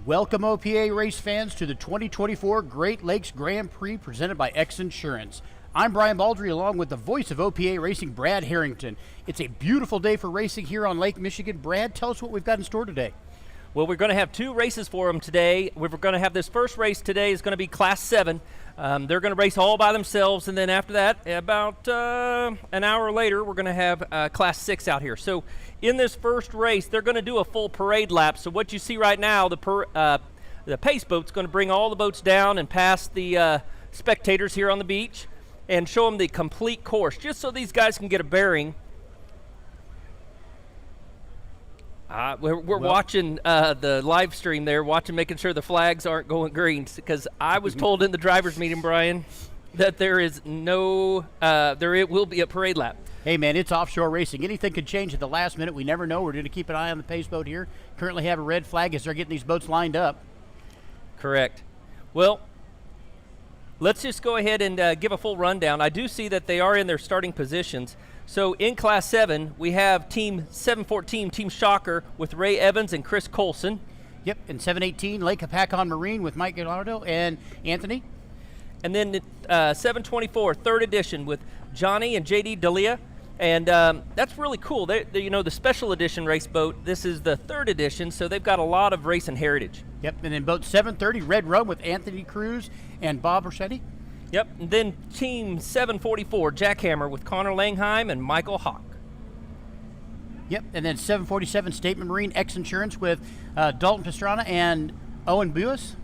Welcome OPA race fans to the 2024 Great Lakes Grand Prix presented by X Insurance. I'm Brian Baldry along with the voice of OPA Racing, Brad Harrington. It's a beautiful day for racing here on Lake Michigan. Brad, tell us what we've got in store today. Well, we're going to have two races for them today. We're going to have this first race today is going to be Class 7. They're going to race all by themselves, and then after that, about an hour later, we're going to have Class 6 out here. So in this first race, they're going to do a full parade lap. So what you see right now, the pace boat's going to bring all the boats down and pass the spectators here on the beach and show them the complete course, just so these guys can get a bearing. We're watching the live stream there, making sure the flags aren't going green, because I was told in the driver's meeting, Brian, that there is no, it will be a parade lap. Hey man, it's offshore racing. Anything could change at the last minute. We never know. We're going to keep an eye on the pace boat here. Currently have a red flag as they're getting these boats lined up. Correct. Well, let's just go ahead and give a full rundown. I do see that they are in their starting positions. So in Class 7, we have Team 714, Team Shocker, with Ray Evans and Chris Colson. Yep, and 718, Lake Hapakon Marine with Mike Gallardo and Anthony. And then 724, third edition, with Johnny and JD Dalia. And that's really cool. You know, the special edition race boat, this is the third edition, so they've got a lot of racing heritage. Yep, and then boat 730, Red Rum with Anthony Cruz and Bob Rossetti. Yep, and then Team 744, Jackhammer, with Connor Langheim and Michael Hawk. Yep, and then 747, Statement Marine, X Insurance with Dalton Pastrana and Owen Buis.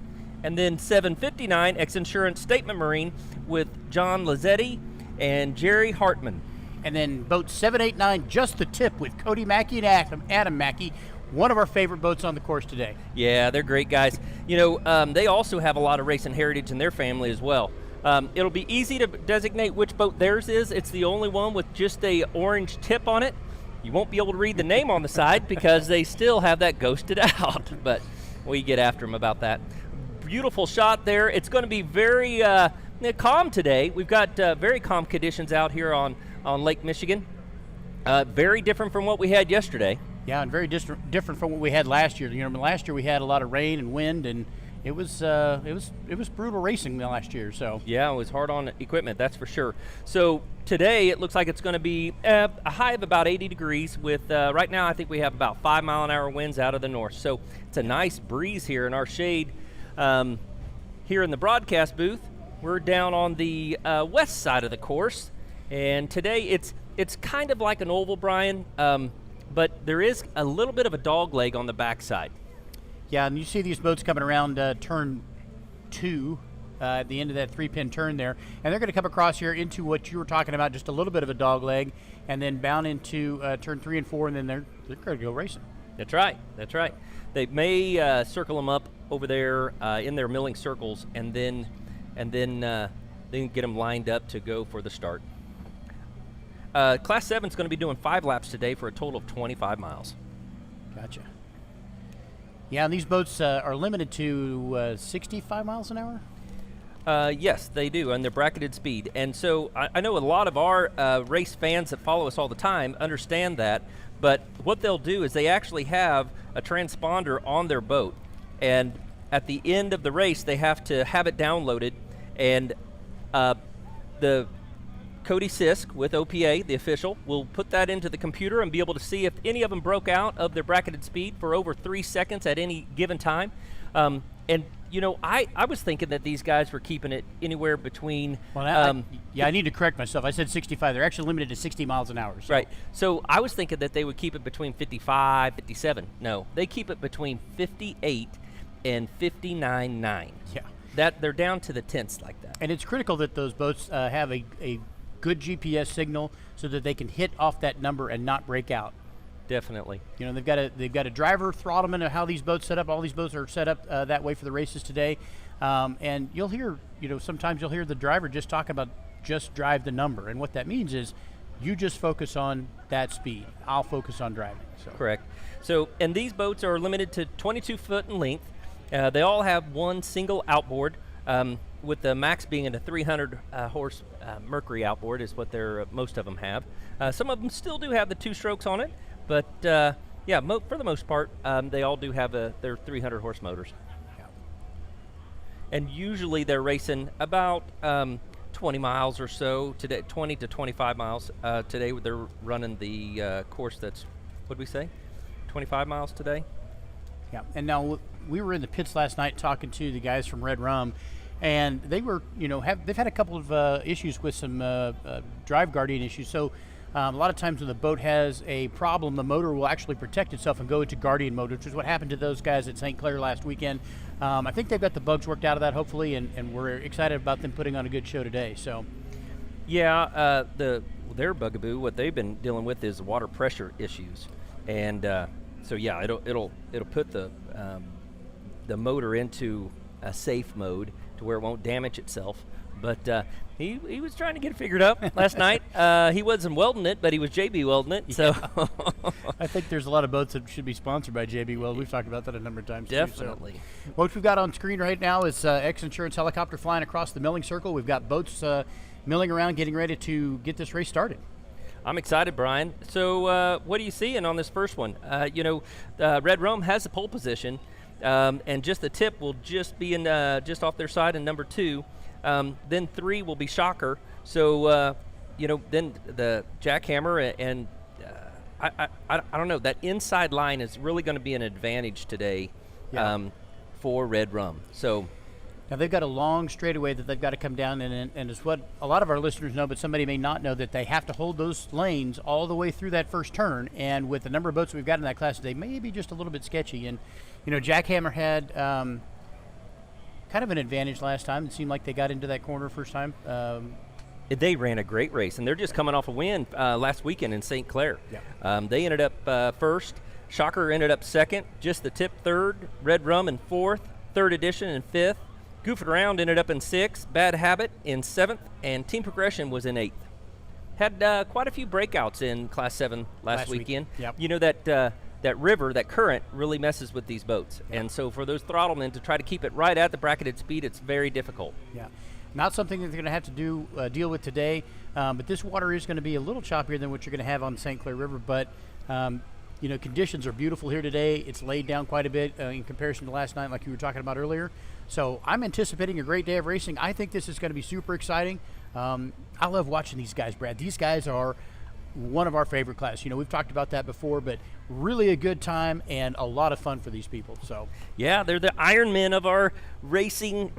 And then 759, X Insurance Statement Marine, with John Lazzetti and Jerry Hartman. And then boat 789, Just the Tip, with Cody Mackey and Adam Mackey, one of our favorite boats on the course today. Yeah, they're great guys. You know, they also have a lot of racing heritage in their family as well. It'll be easy to designate which boat theirs is. It's the only one with just a orange tip on it. You won't be able to read the name on the side because they still have that ghosted out, but we get after them about that. Beautiful shot there. It's going to be very calm today. We've got very calm conditions out here on Lake Michigan. Very different from what we had yesterday. Yeah, and very different from what we had last year. You know, last year we had a lot of rain and wind, and it was brutal racing last year. So yeah, it was hard on equipment, that's for sure. So today it looks like it's going to be a high of about 80 degrees. With right now, I think we have about 5-mile-an-hour winds out of the north. So it's a nice breeze here in our shade. Here in the broadcast booth, we're down on the west side of the course, and today it's kind of like an oval, Brian, but there is a little bit of a dog leg on the backside. Yeah, and you see these boats coming around turn 2 at the end of that 3-pin turn there, and they're going to come across here into what you were talking about, just a little bit of a dog leg, and then bound into turn 3 and 4, and then they're going to go racing. That's right. That's right. They may circle them up over there in their milling circles, and then get them lined up to go for the start. Class 7 is going to be doing 5 laps today for a total of 25 miles. Gotcha. Yeah, and these boats are limited to 65 miles an hour? Yes, they do, and they're bracketed speed. And so I know a lot of our race fans that follow us all the time understand that, but what they'll do is they actually have a transponder on their boat, and at the end of the race, they have to have it downloaded, and the Cody Sisk with OPA, the official, will put that into the computer and be able to see if any of them broke out of their bracketed speed for over 3 seconds at any given time. And, you know, I was thinking that these guys were keeping it anywhere between... Well, I need to correct myself. I said 65. They're actually limited to 60 miles an hour. So. Right. So I was thinking that they would keep it between 55, 57. No, they keep it between 58 and 59.9. Yeah. They're down to the tenths like that. And it's critical that those boats have a good GPS signal so that they can hit off that number and not break out. Definitely. You know, they've got a driver throttlement of how these boats set up. All these boats are set up that way for the races today. And you'll hear, you know, sometimes you'll hear the driver just talk about just drive the number. And what that means is you just focus on that speed. I'll focus on driving. So. Correct. So, and these boats are limited to 22 foot in length. They all have one single outboard. With the max being in a 300 horse Mercury outboard is what most of them have. Some of them still do have the 2 strokes on it, but yeah, for the most part, they all do have their 300 horse motors. and usually they're racing about 20 miles or so today, 20 to 25 miles. Today they're running the course that's, what did we say, 25 miles today? Yeah, and now we were in the pits last night talking to the guys from Red Rum, and they were, they've had a couple of issues with some drive guardian issues. So a lot of times when the boat has a problem, the motor will actually protect itself and go into guardian mode, which is what happened to those guys at St. Clair last weekend. I think they've got the bugs worked out of that, hopefully, and we're excited about them putting on a good show today. So, yeah, their bugaboo, what they've been dealing with is water pressure issues, and so yeah, it'll put the motor into a safe mode to where it won't damage itself. But he was trying to get it figured out last night. He wasn't welding it, but he was JB welding it. So I think there's a lot of boats that should be sponsored by JB Weld. We've talked about that a number of times. Definitely. Too, so. What we've got on screen right now is X Insurance helicopter flying across the milling circle. We've got boats milling around, getting ready to get this race started. I'm excited, Brian. So what are you seeing on this first one? Red Rum has the pole position, and just the tip will just be in just off their side in number 2. Then 3 will be Shocker. So, then the jackhammer and I don't know. That inside line is really going to be an advantage today for Red Rum. So now they've got a long straightaway that they've got to come down, and it's what a lot of our listeners know, but somebody may not know, that they have to hold those lanes all the way through that first turn. And with the number of boats we've got in that class today, may be just a little bit sketchy. And, Jackhammer had kind of an advantage last time. It seemed like they got into that corner first time. They ran a great race, and they're just coming off a win last weekend in St. Clair. Yeah. They ended up first. Shocker ended up second. Just the tip third. Red Rum in fourth. Third edition in fifth. Goofing Around ended up in 6th, Bad Habit in 7th, and Team Progression was in 8th. Had quite a few breakouts in Class 7 last weekend. Yep. That river, that current, really messes with these boats. Yep. And so for those throttlemen to try to keep it right at the bracketed speed, it's very difficult. Yeah, not something that they're going to have to deal with today, but this water is going to be a little choppier than what you're going to have on the St. Clair River, but conditions are beautiful here today. It's laid down quite a bit in comparison to last night, like you were talking about earlier. So I'm anticipating a great day of racing. I think this is going to be super exciting. I love watching these guys, Brad. These guys are one of our favorite class. We've talked about that before, but really a good time and a lot of fun for these people. So yeah, they're the Iron Men of our racing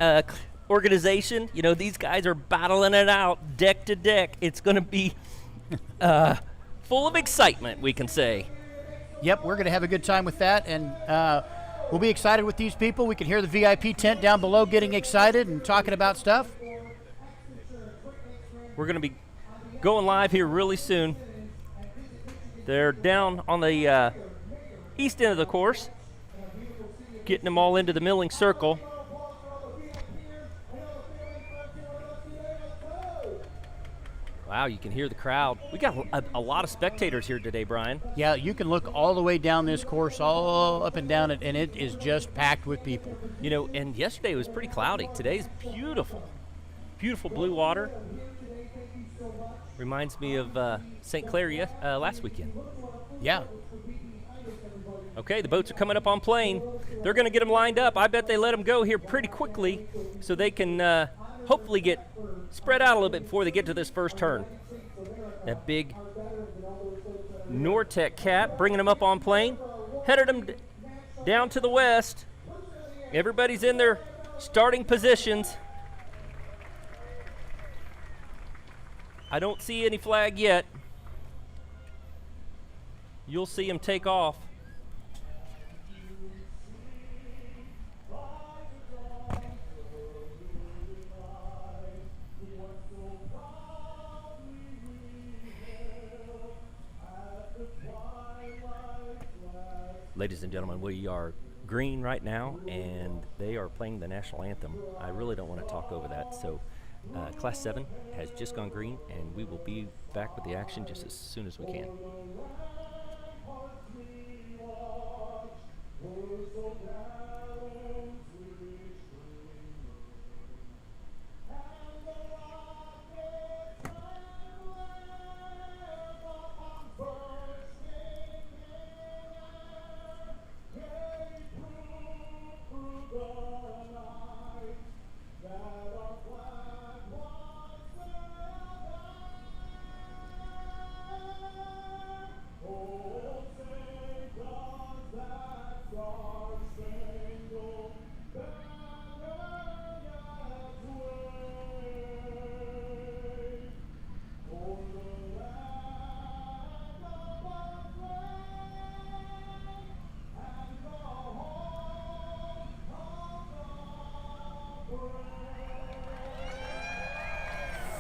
organization. These guys are battling it out deck to deck. It's going to be full of excitement, we can say. Yep, we're going to have a good time with that, and we'll be excited with these people. We can hear the VIP tent down below getting excited and talking about stuff. We're going to be going live here really soon. They're down on the east end of the course, getting them all into the milling circle. Wow, you can hear the crowd. We got a lot of spectators here today, Brian. Yeah, you can look all the way down this course, all up and down it, and it is just packed with people. And yesterday was pretty cloudy. Today's beautiful. Beautiful blue water. Reminds me of St. Clair last weekend. Yeah. Okay, the boats are coming up on plane. They're going to get them lined up. I bet they let them go here pretty quickly so they can hopefully get spread out a little bit before they get to this first turn. That big Nortec cat bringing them up on plane. Headed them down to the west. Everybody's in their starting positions. I don't see any flag yet. You'll see him take off. Ladies and gentlemen, we are green right now, and they are playing the national anthem. I really don't want to talk over that, so Class 7 has just gone green, and we will be back with the action just as soon as we can.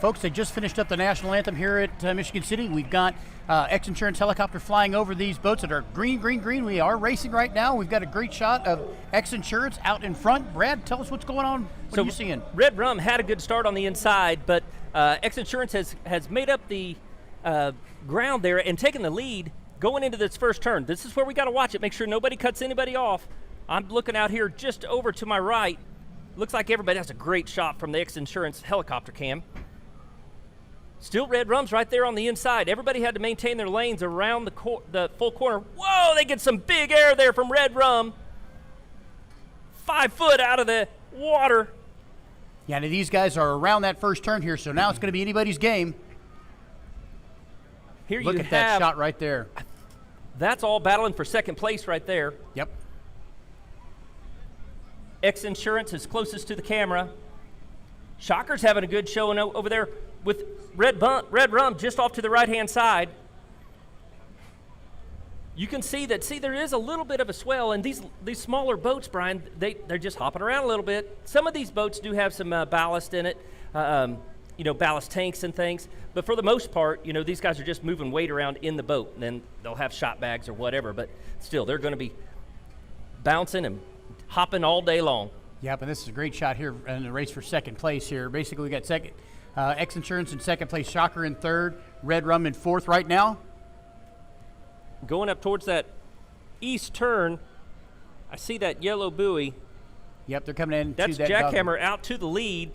folks, they just finished up the national anthem here at Michigan City. We've got X Insurance helicopter flying over these boats that are green, green, green. We are racing right now. We've got a great shot of X Insurance out in front. Brad, tell us what's going on. What are you seeing? Red Rum had a good start on the inside, but X Insurance has made up the ground there and taken the lead going into this first turn. This is where we got to watch it. Make sure nobody cuts anybody off. I'm looking out here just over to my right. Looks like everybody has a great shot from the X Insurance helicopter cam. Still Red Rum's right there on the inside. Everybody had to maintain their lanes around the full corner. Whoa, they get some big air there from Red Rum. 5 foot out of the water. Yeah, now these guys are around that first turn here, so now it's going to be anybody's game. Here Look at that shot right there. That's all battling for second place right there. Yep. X Insurance is closest to the camera. Shocker's having a good showing over there with Red Rum just off to the right-hand side. You can see that, there is a little bit of a swell, and these smaller boats, Brian, they're just hopping around a little bit. Some of these boats do have some ballast in it, ballast tanks and things, but for the most part, these guys are just moving weight around in the boat, and then they'll have shot bags or whatever, but still, they're going to be bouncing and hopping all day long. Yep, and this is a great shot here in the race for second place here. Basically, we got second X Insurance in second place, Shocker in third, Red Rum in fourth right now. Going up towards that east turn, I see that yellow buoy. Yep, they're coming in. That's Jackhammer out to the lead.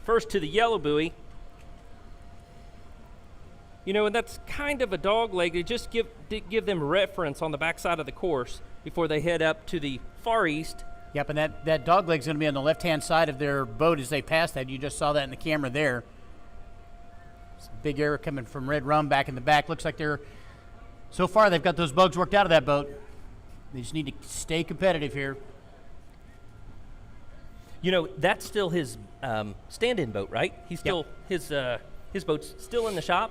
First to the yellow buoy. And that's kind of a dog leg to just give them reference on the backside of the course before they head up to the far east. Yep, and that dog leg's going to be on the left-hand side of their boat as they pass that. You just saw that in the camera there. Some big air coming from Red Rum back in the back. Looks like so far they've got those bugs worked out of that boat. They just need to stay competitive here. That's still his stand-in boat, right? He's still, yep. His boat's still in the shop.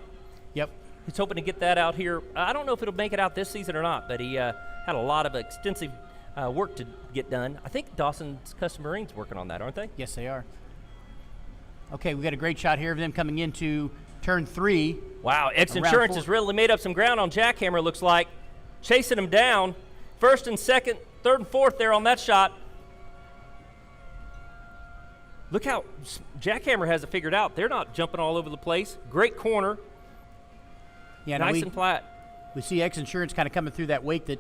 Yep. He's hoping to get that out here. I don't know if it'll make it out this season or not, but he had a lot of extensive work to get done. I think Dawson's Custom Marine's working on that, aren't they? Yes, they are. Okay, we got a great shot here of them coming into turn 3. Wow, X Insurance has really made up some ground on Jackhammer, looks like. Chasing him down. First and second, third and fourth there on that shot. Look how Jackhammer has it figured out. They're not jumping all over the place. Great corner. Yeah, nice and flat. We see X Insurance kind of coming through that wake that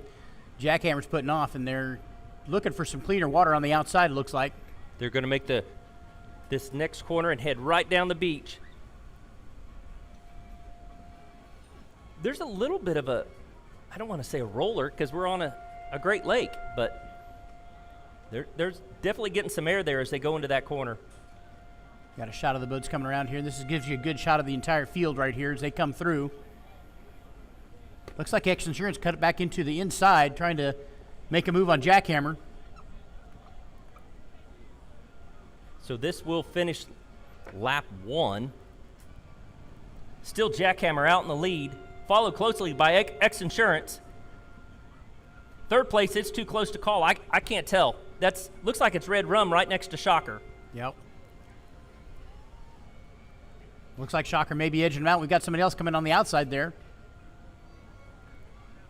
Jackhammer's putting off, and they're looking for some cleaner water on the outside, it looks like. They're going to make this next corner and head right down the beach. There's a little bit of I don't want to say a roller because we're on a Great Lake, but there's definitely getting some air there as they go into that corner. Got a shot of the boats coming around here. This gives you a good shot of the entire field right here as they come through. Looks like X Insurance cut it back into the inside, trying to make a move on Jackhammer. So this will finish lap 1. Still Jackhammer out in the lead, followed closely by X Insurance. Third place, it's too close to call. I can't tell. Looks like it's Red Rum right next to Shocker. Yep. Looks like Shocker may be edging them out. We've got somebody else coming on the outside there.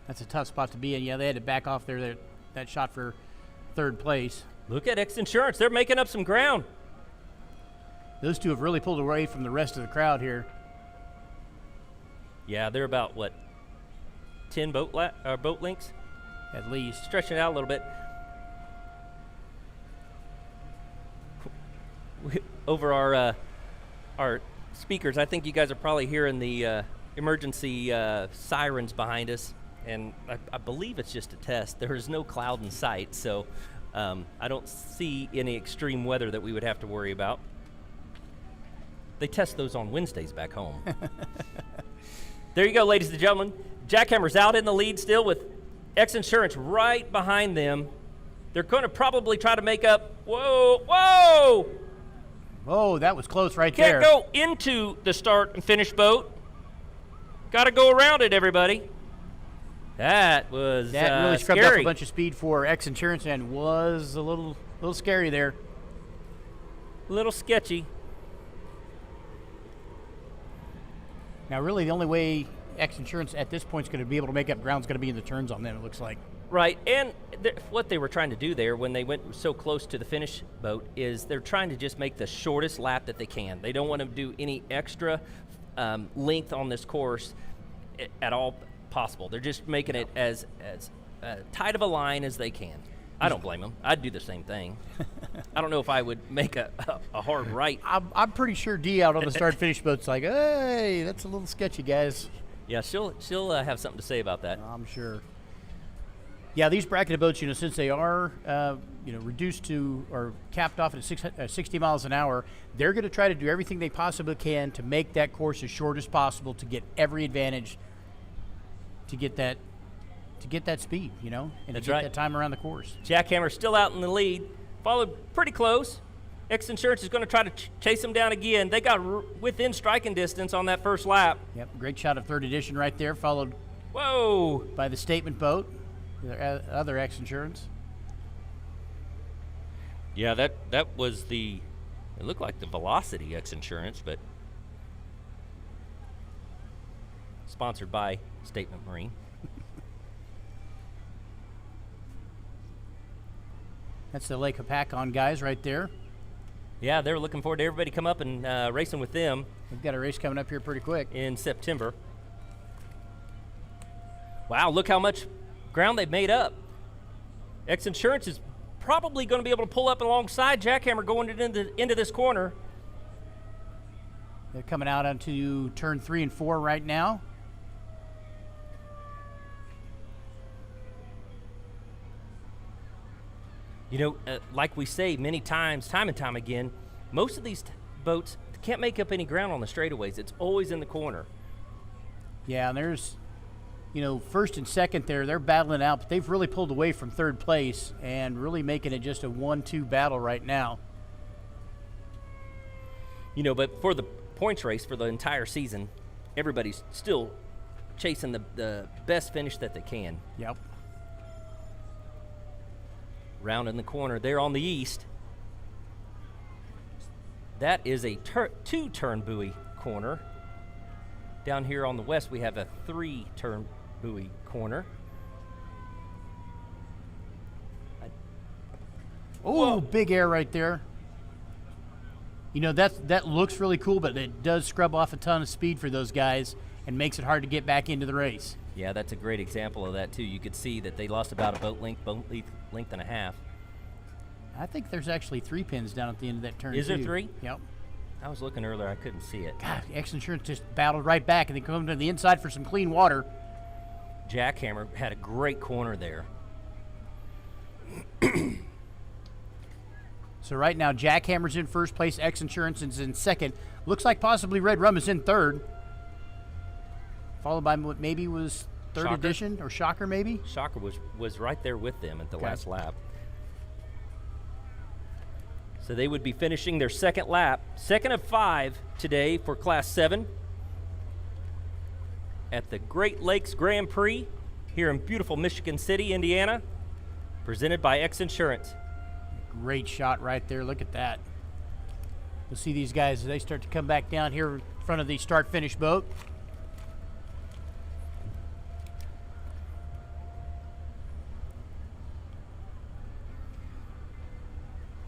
That's a tough spot to be in. Yeah, they had to back off there that shot for third place. Look at X Insurance. They're making up some ground. Those two have really pulled away from the rest of the crowd here. Yeah, they're about, 10 boat lengths? At least. Stretching it out a little bit. Over our speakers, I think you guys are probably hearing the emergency sirens behind us, and I believe it's just a test. There is no cloud in sight, so I don't see any extreme weather that we would have to worry about. They test those on Wednesdays back home. There you go, ladies and gentlemen. Jackhammer's out in the lead still with X Insurance right behind them. They're going to probably try to make up. Whoa, whoa! Whoa, that was close right there. Can't go into the start and finish boat. Got to go around it, everybody. That was that really scrubbed scary. up a bunch of speed for X Insurance and was a little scary there. A little sketchy. Now, really, the only way X Insurance at this point is going to be able to make up ground is going to be in the turns on them, it looks like. Right, and what they were trying to do there when they went so close to the finish boat is they're trying to just make the shortest lap that they can. They don't want to do any extra length on this course at all possible. They're just making it as tight of a line as they can. I don't blame them. I'd do the same thing. I don't know if I would make a hard right. I'm pretty sure Dee out on the start-finish boat's like, hey, that's a little sketchy, guys. Yeah, she'll have something to say about that. I'm sure. Yeah, these bracketed boats, since they are, reduced to or capped off at 60 miles an hour, they're going to try to do everything they possibly can to make that course as short as possible to get every advantage, to get that speed, and That's to get right. that time around the course. Jackhammer's still out in the lead, followed pretty close. X Insurance is going to try to chase them down again. They got within striking distance on that first lap. Yep, great shot of third edition right there, followed Whoa! by the statement boat, the other X Insurance. Yeah, that was it looked like the Velocity X Insurance, but sponsored by Statement Marine. That's the Lake Hopatcong guys right there. Yeah, they were looking forward to everybody come up and racing with them We've got a race coming up here pretty quick. in September. Wow, look how much ground they've made up. X Insurance is probably going to be able to pull up alongside Jackhammer going into this corner. They're coming out onto turn 3 and 4 right now. Like we say many times, time and time again, most of these boats can't make up any ground on the straightaways. It's always in the corner. Yeah, and there's, first and second there, they're battling out, but they've really pulled away from third place and really making it just a 1-2 battle right now. But for the points race for the entire season, everybody's still chasing the best finish that they can. Yep. Round in the corner there on the east. That is a 2-turn buoy corner. Down here on the west, we have a 3-turn buoy corner. Oh, big air right there. That looks really cool, but it does scrub off a ton of speed for those guys and makes it hard to get back into the race. Yeah, that's a great example of that, too. You could see that they lost about a boat length and a half. I think there's actually 3 pins down at the end of that turn. Is there too. 3? Yep. I was looking earlier. I couldn't see it. God, X Insurance just battled right back, and they come to the inside for some clean water. Jackhammer had a great corner there. So right now, Jackhammer's in first place, X Insurance is in second. Looks like possibly Red Rum is in third. Followed by what maybe was third Shocker. edition, or Shocker maybe? Shocker was right there with them at the last lap. So they would be finishing their second lap, second of 5 today for Class 7 at the Great Lakes Grand Prix here in beautiful Michigan City, Indiana, presented by X Insurance. Great shot right there. Look at that. You'll see these guys as they start to come back down here in front of the start-finish boat.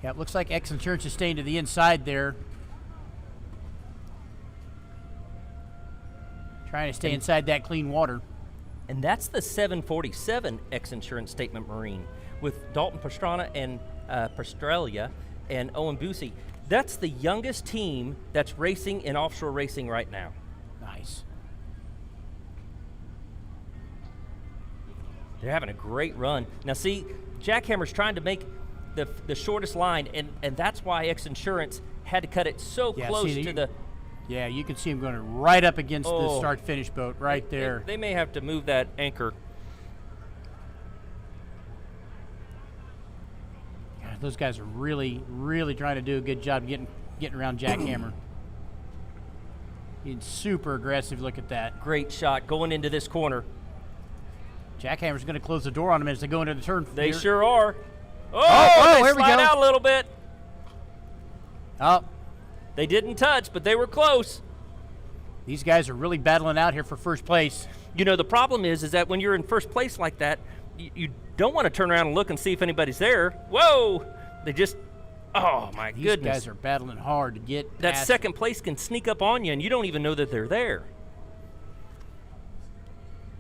Yeah, it looks like X Insurance is staying to the inside there. Trying to stay inside that clean water. And that's the 747 X Insurance Statement Marine with Dalton Pastrana and Pastrella and Owen Busey. That's the youngest team that's racing in offshore racing right now. Nice. They're having a great run. Now see, Jackhammer's trying to make the shortest line, and that's why X Insurance had to cut it so close to the... Yeah, you can see him going right up against the start-finish boat right there. They may have to move that anchor. God, those guys are really, really trying to do a good job getting around Jackhammer. He's super aggressive. Look at that. Great shot going into this corner. Jackhammer's going to close the door on him as they go into the turn. They sure are. Oh, they here we slide go. out a little bit. Oh, They didn't touch, but they were close. These guys are really battling out here for first place. You know, the problem is that when you're in first place like that, you don't want to turn around and look and see if anybody's there. Whoa! They just, oh my goodness. These guys are battling hard to get that past. second place can sneak up on you, and you don't even know that they're there.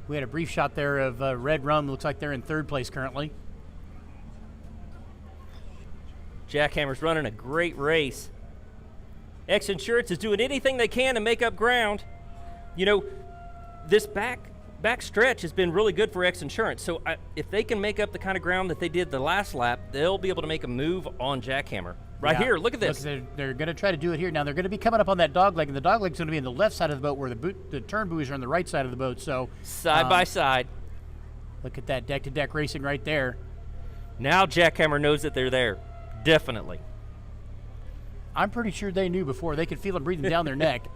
We had a brief shot there of Red Rum. Looks like they're in third place currently. Jackhammer's running a great race. X Insurance is doing anything they can to make up ground. You know, this back stretch has been really good for X Insurance. So if they can make up the kind of ground that they did the last lap, they'll be able to make a move on Jackhammer. Right here, look at this. Look, they're going to try to do it here. Now, they're going to be coming up on that dog leg, and the dog leg's going to be on the left side of the boat where the turn buoys are on the right side of the boat. So side by side. Look at that deck-to-deck racing right there. Now Jackhammer knows that they're there. Definitely. I'm pretty sure they knew before. They could feel them breathing down their neck.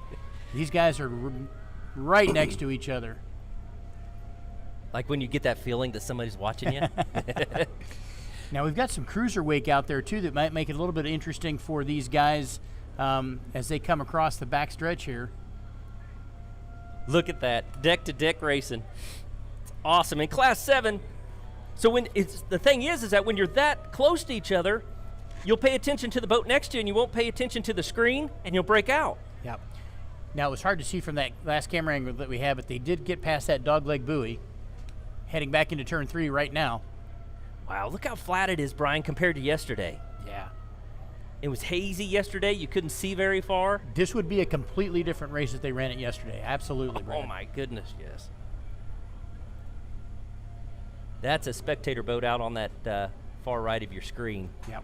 These guys are right next to each other. Like when you get that feeling that somebody's watching you. Now, we've got some cruiser wake out there, too, that might make it a little bit interesting for these guys as they come across the back stretch here. Look at that, deck-to-deck racing. It's awesome. In Class 7, so the thing is that when you're that close to each other, you'll pay attention to the boat next to you, and you won't pay attention to the screen, and you'll break out. Yep. Now, it was hard to see from that last camera angle that we had, but they did get past that dogleg buoy, heading back into turn 3 right now. Wow, look how flat it is, Brian, compared to yesterday. Yeah. It was hazy yesterday. You couldn't see very far. This would be a completely different race if they ran it yesterday. Absolutely, Brad. Oh, my goodness, yes. That's a spectator boat out on that far right of your screen. Yep.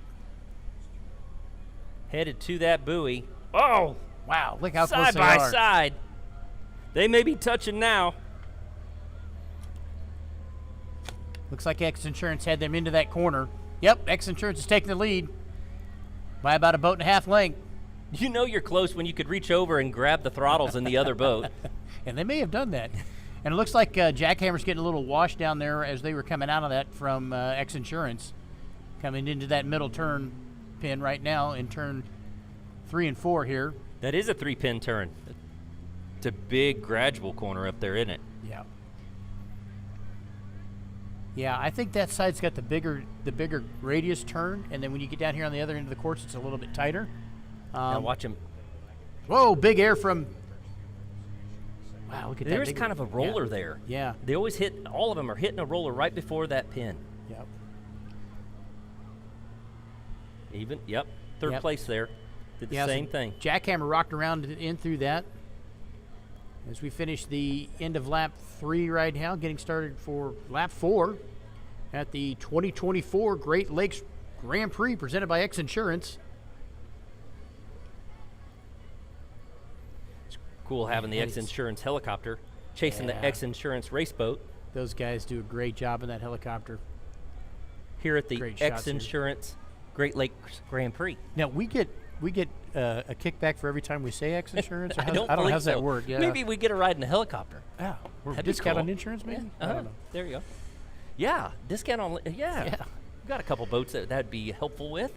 Headed to that buoy. Oh! Wow, look how close they are. Side by are. side. They may be touching now. Looks like X Insurance had them into that corner. Yep, X Insurance is taking the lead by about a boat and a half length. You know you're close when you could reach over and grab the throttles in the other boat. And they may have done that. And it looks like Jackhammer's getting a little washed down there as they were coming out of that from X Insurance. Coming into that middle turn pin right now in turn 3 and 4 here. That is a 3-pin turn. It's a big gradual corner up there, isn't it? Yeah. Yeah, I think that side's got the bigger radius turn, and then when you get down here on the other end of the course, it's a little bit tighter. Now watch him. Whoa, big air from. Wow, look at that. There's kind of a roller there. Yeah. They always hit. All of them are hitting a roller right before that pin. Yep. Even. Yep. Third place there. Did the same thing. Jackhammer rocked around in through that. As we finish the end of lap 3 right now, getting started for lap 4 at the 2024 Great Lakes Grand Prix presented by X Insurance. It's cool having the X Insurance helicopter chasing the X Insurance race boat. Those guys do a great job in that helicopter. Here at the X Insurance Great Lakes Grand Prix. Now we get a kickback for every time we say X Insurance? Or I don't know how's so. that work. Yeah. Maybe we get a ride in a helicopter. Yeah, we're That'd discount be cool. on insurance, maybe. Yeah. I don't know. There you go. Yeah, discount on. Yeah. We've got a couple boats that'd be helpful with.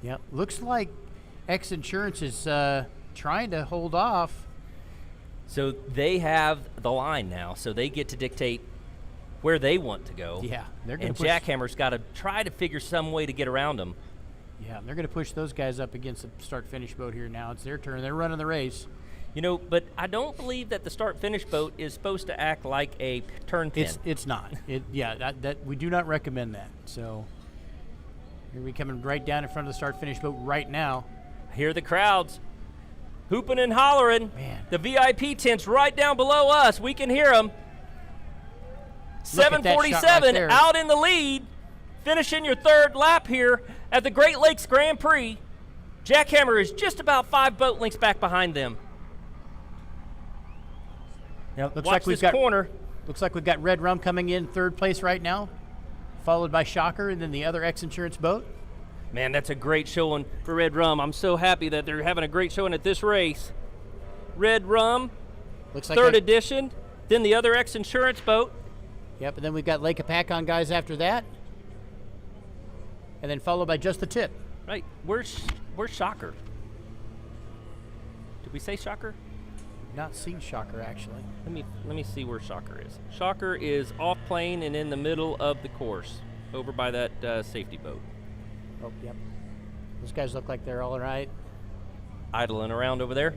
Yeah, looks like X Insurance is trying to hold off. So they have the line now, so they get to dictate where they want to go. Yeah, they're going to And Jackhammer's got to try to figure some way to get around them. Yeah, they're going to push those guys up against the start-finish boat here now. It's their turn. They're running the race. You know, but I don't believe that the start-finish boat is supposed to act like a turn pin. It's not. That we do not recommend that. So here we coming right down in front of the start-finish boat right now. I hear the crowds hooping and hollering. Man. The VIP tent's right down below us. We can hear them. 747 right out in the lead, finishing your third lap here at the Great Lakes Grand Prix. Jackhammer is just about 5 boat lengths back behind them. Now, Looks watch like we've this got corner. Looks like we've got Red Rum coming in third place right now, followed by Shocker and then the other X Insurance boat. Man, that's a great showing for Red Rum. I'm so happy that they're having a great showing at this race. Red Rum, Looks like third edition, then the other X Insurance boat. Yep, and then we've got Lake Apacon guys after that, and then followed by Just the Tip. Right, where's Shocker? Did we say Shocker? not seen Shocker actually. Let me see where Shocker is. Shocker is off plane and in the middle of the course, over by that safety boat. Oh, yep. Those guys look like they're all right. Idling around over there.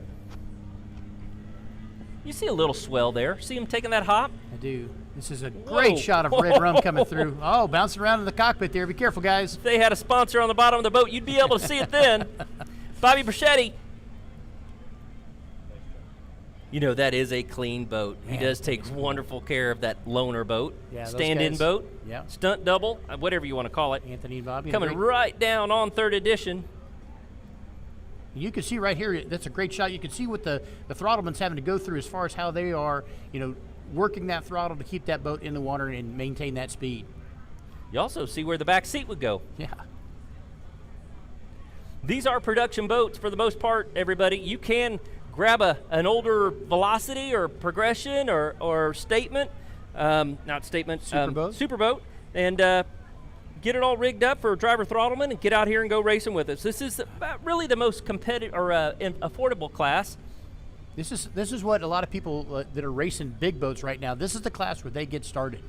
You see a little swell there. See him taking that hop? I do. This is a great shot of red rum coming through. Oh, bouncing around in the cockpit there. Be careful, guys. If they had a sponsor on the bottom of the boat, you'd be able to see it then. Bobby Bruschetti. You know, that is a clean boat. He does take wonderful care of that loaner boat. Yeah, stand-in boat. Yeah. Stunt double, whatever you want to call it. Anthony and Bobby. Coming right down on third edition. You can see right here, that's a great shot. You can see what the throttleman's having to go through as far as how they are, working that throttle to keep that boat in the water and maintain that speed. You also see where the back seat would go. Yeah. These are production boats for the most part, everybody. You can grab an older Velocity or Progression or Statement, not Statement, Superboat, and get it all rigged up for a driver throttleman and get out here and go racing with us. This is really the most competitive or affordable class. This is what a lot of people that are racing big boats right now, this is the class where they get started.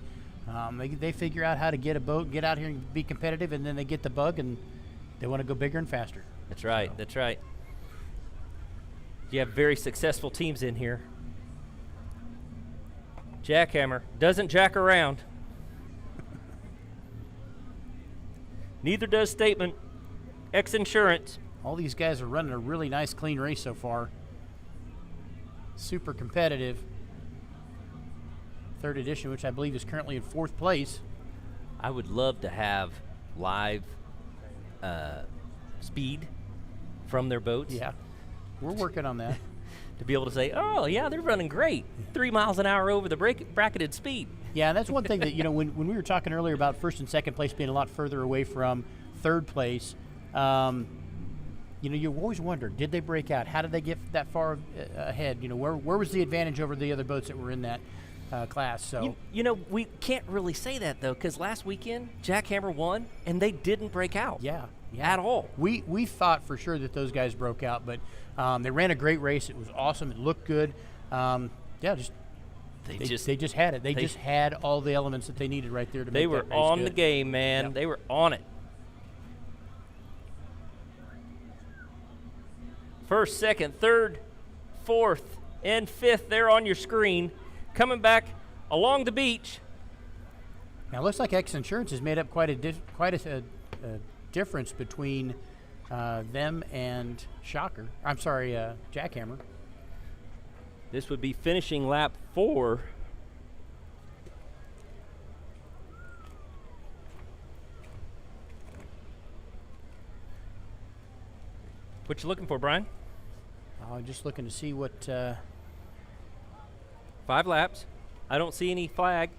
They figure out how to get a boat, get out here and be competitive, and then they get the bug and they want to go bigger and faster. That's right. That's right. You have very successful teams in here. Jackhammer doesn't jack around. Neither does Statement. X Insurance. All these guys are running a really nice, clean race so far. Super competitive. Third edition, which I believe is currently in fourth place. I would love to have live speed from their boats. Yeah, we're working on that. To be able to say, oh, yeah, they're running great. 3 miles an hour over the bracketed speed. Yeah, and that's one thing that, when we were talking earlier about first and second place being a lot further away from third place, you always wonder, did they break out? How did they get that far ahead? Where was the advantage over the other boats that were in that class? So we can't really say that, though, because last weekend, Jackhammer won, and they didn't break out. Yeah. At all. We thought for sure that those guys broke out, but they ran a great race. It was awesome. It looked good. They just had it. They just had all the elements that they needed right there to make that race good. They were on the game, man. Yep. They were on it. First, second, third, fourth, and fifth there on your screen. Coming back along the beach. Now, it looks like X Insurance has made up quite a difference between them and Shocker. I'm sorry, Jackhammer. This would be finishing lap 4. What you looking for, Brian? I'm just looking to see what... 5 laps. I don't see any flag.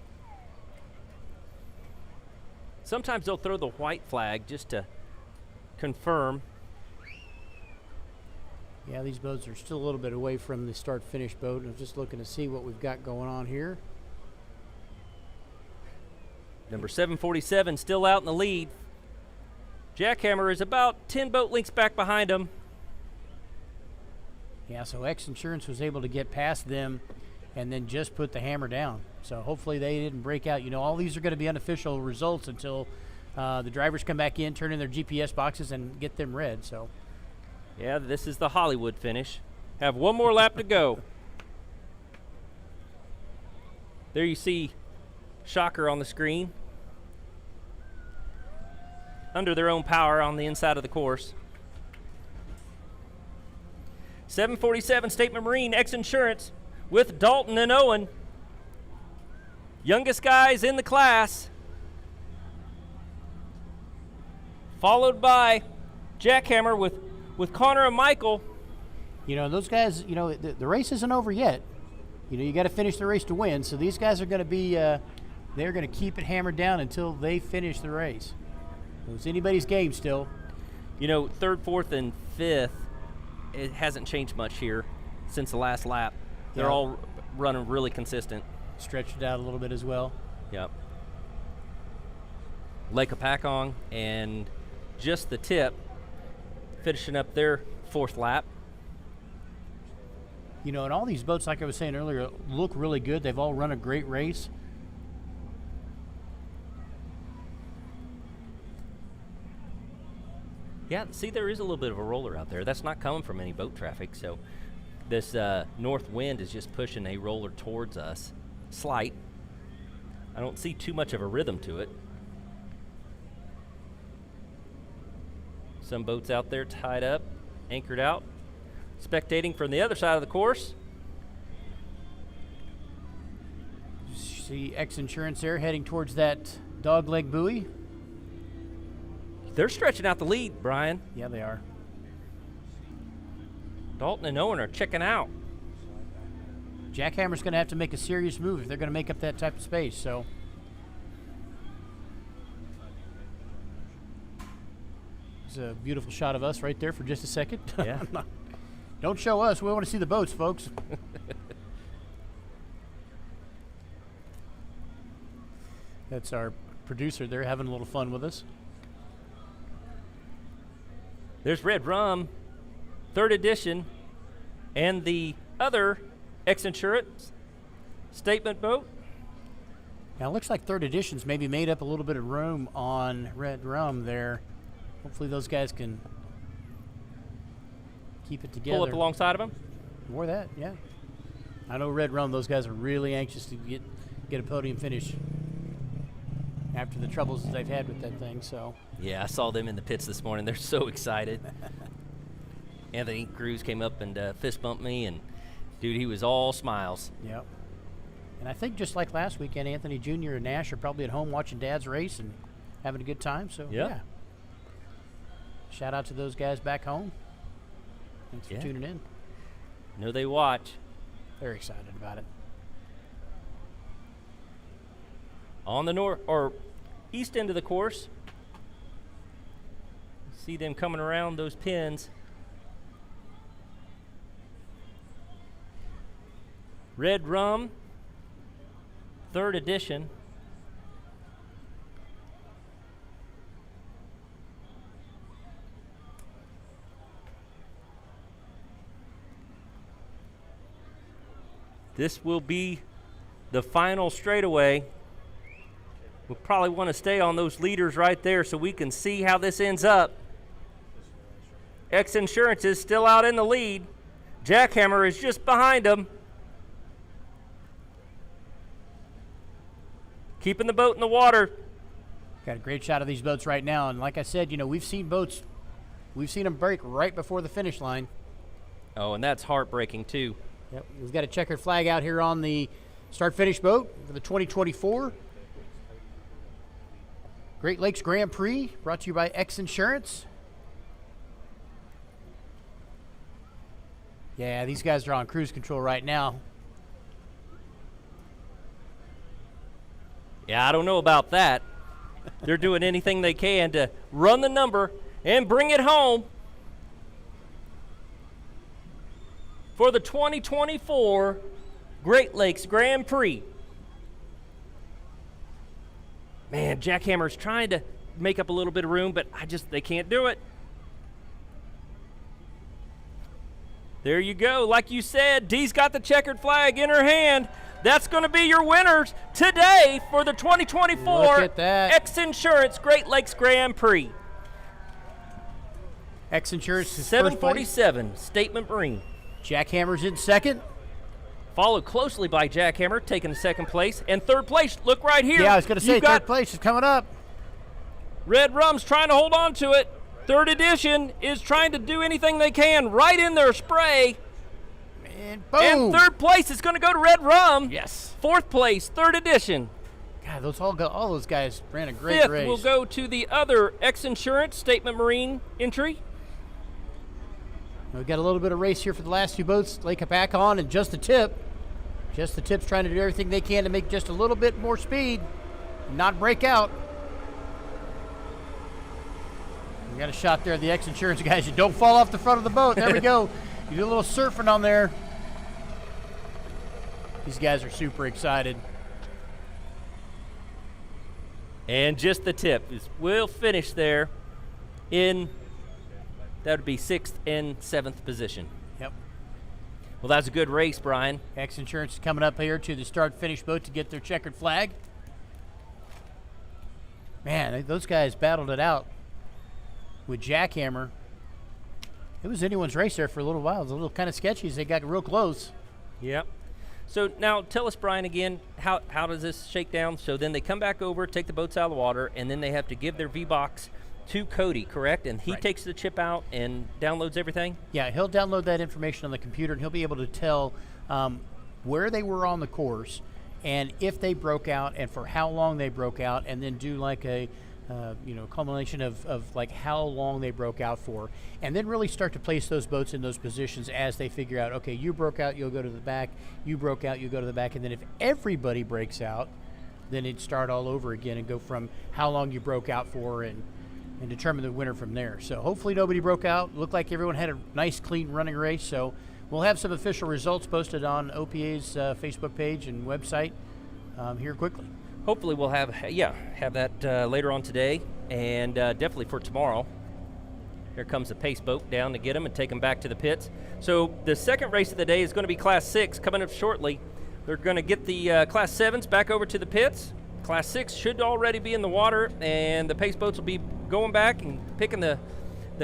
Sometimes they'll throw the white flag just to confirm. Yeah, these boats are still a little bit away from the start-finish boat. I'm just looking to see what we've got going on here. Number 747 still out in the lead. Jackhammer is about 10 boat lengths back behind him. Yeah, so X Insurance was able to get past them and then just put the hammer down. So hopefully they didn't break out. All these are going to be unofficial results until the drivers come back in, turn in their GPS boxes, and get them read. So, yeah, this is the Hollywood finish. Have one more lap to go. There you see Shocker on the screen. Under their own power on the inside of the course. 747 Statement Marine, X Insurance with Dalton and Owen. Youngest guys in the class. Followed by Jackhammer with Connor and Michael. Those guys, the race isn't over yet. You got to finish the race to win. So these guys are going to be, they're going to keep it hammered down until they finish the race. It's anybody's game still. Third, fourth, and fifth, it hasn't changed much here since the last lap. They're all running really consistent. Stretched it out a little bit as well. Yep. Lake Apacong and just the tip finishing up their fourth lap. You know, and all these boats, like I was saying earlier, look really good. They've all run a great race. Yeah, see, there is a little bit of a roller out there. That's not coming from any boat traffic, so this north wind is just pushing a roller towards us. Slight. I don't see too much of a rhythm to it. Some boats out there tied up, anchored out, spectating from the other side of the course. See X Insurance there heading towards that dogleg buoy. They're stretching out the lead, Brian. Yeah, they are. Dalton and Owen are checking out. Jackhammer's going to have to make a serious move if they're going to make up that type of space. So, it's a beautiful shot of us right there for just a second. Yeah. Don't show us. We want to see the boats, folks. That's our producer there having a little fun with us. There's Red Rum, 3rd edition, and the other X Insurance statement boat. Now, it looks like 3rd edition's maybe made up a little bit of room on Red Rum there. Hopefully those guys can keep it together. Pull up alongside of them. More that, yeah. I know Red Rum, those guys are really anxious to get a podium finish after the troubles that they've had with that thing, so. Yeah, I saw them in the pits this morning. They're so excited. Anthony Cruz came up and fist bumped me, and dude, he was all smiles. Yep. And I think just like last weekend, Anthony Jr. and Nash are probably at home watching Dad's race and having a good time, so yeah. Shout out to those guys back home. Thanks for tuning in. Know they watch. Very excited about it. On the north or east end of the course, see them coming around those pins. Red Rum, 3rd edition. This will be the final straightaway. We'll probably want to stay on those leaders right there so we can see how this ends up. X Insurance is still out in the lead. Jackhammer is just behind them. Keeping the boat in the water. Got a great shot of these boats right now, and like I said, you know, we've seen them break right before the finish line. Oh, and that's heartbreaking too. Yep, we've got a checkered flag out here on the start-finish boat for the 2024 Great Lakes Grand Prix, brought to you by X Insurance. Yeah, these guys are on cruise control right now. Yeah, I don't know about that. They're doing anything they can to run the number and bring it home for the 2024 Great Lakes Grand Prix. Man, Jackhammer's trying to make up a little bit of room, but they can't do it. There you go. Like you said, Dee's got the checkered flag in her hand. That's going to be your winners today for the 2024 X Insurance Great Lakes Grand Prix. X Insurance is 747 Statement Marine. Jackhammer's in second. Followed closely by Jackhammer, taking the second place. And third place, look right here. Yeah, I was going to say, third place is coming up. Red Rum's trying to hold on to it. 3rd edition is trying to do anything they can right in their spray. And boom. And 3rd place is going to go to Red Rum. Yes. 4th place, 3rd edition. God, all those guys ran a great race. 5th will go to the other X Insurance Statement Marine entry. We've got a little bit of race here for the last two boats. Lake it back on, and Just the Tip. Just the Tip's trying to do everything they can to make just a little bit more speed, not break out. We got a shot there of the X Insurance guys. You don't fall off the front of the boat. There we go. You do a little surfing on there. These guys are super excited. And Just the Tip will finish there in, that would be 6th and 7th position. Yep. Well, that's a good race, Brian. X Insurance is coming up here to the start-finish boat to get their checkered flag. Man, those guys battled it out with Jackhammer. It was anyone's race there for a little while. It was a little kind of sketchy as they got real close. Yep. So now tell us, Brian, again, how does this shake down? So then they come back over, take the boats out of the water, and then they have to give their V-Box to Cody, correct? And he Right. takes the chip out and downloads everything? Yeah, he'll download that information on the computer, and he'll be able to tell where they were on the course and if they broke out and for how long they broke out, and then do like a culmination of like how long they broke out for, and then really start to place those boats in those positions as they figure out, okay, you broke out, you'll go to the back, you broke out, you go to the back, and then if everybody breaks out, then it'd start all over again and go from how long you broke out for and determine the winner from there. So hopefully nobody broke out. Looked like everyone had a nice, clean running race. So we'll have some official results posted on OPA's Facebook page and website here quickly. Hopefully we'll have that later on today, and definitely for tomorrow. Here comes the pace boat down to get them and take them back to the pits. So the second race of the day is going to be Class 6 coming up shortly. They're going to get the Class 7s back over to the pits. Class 6 should already be in the water, and the pace boats will be going back and picking the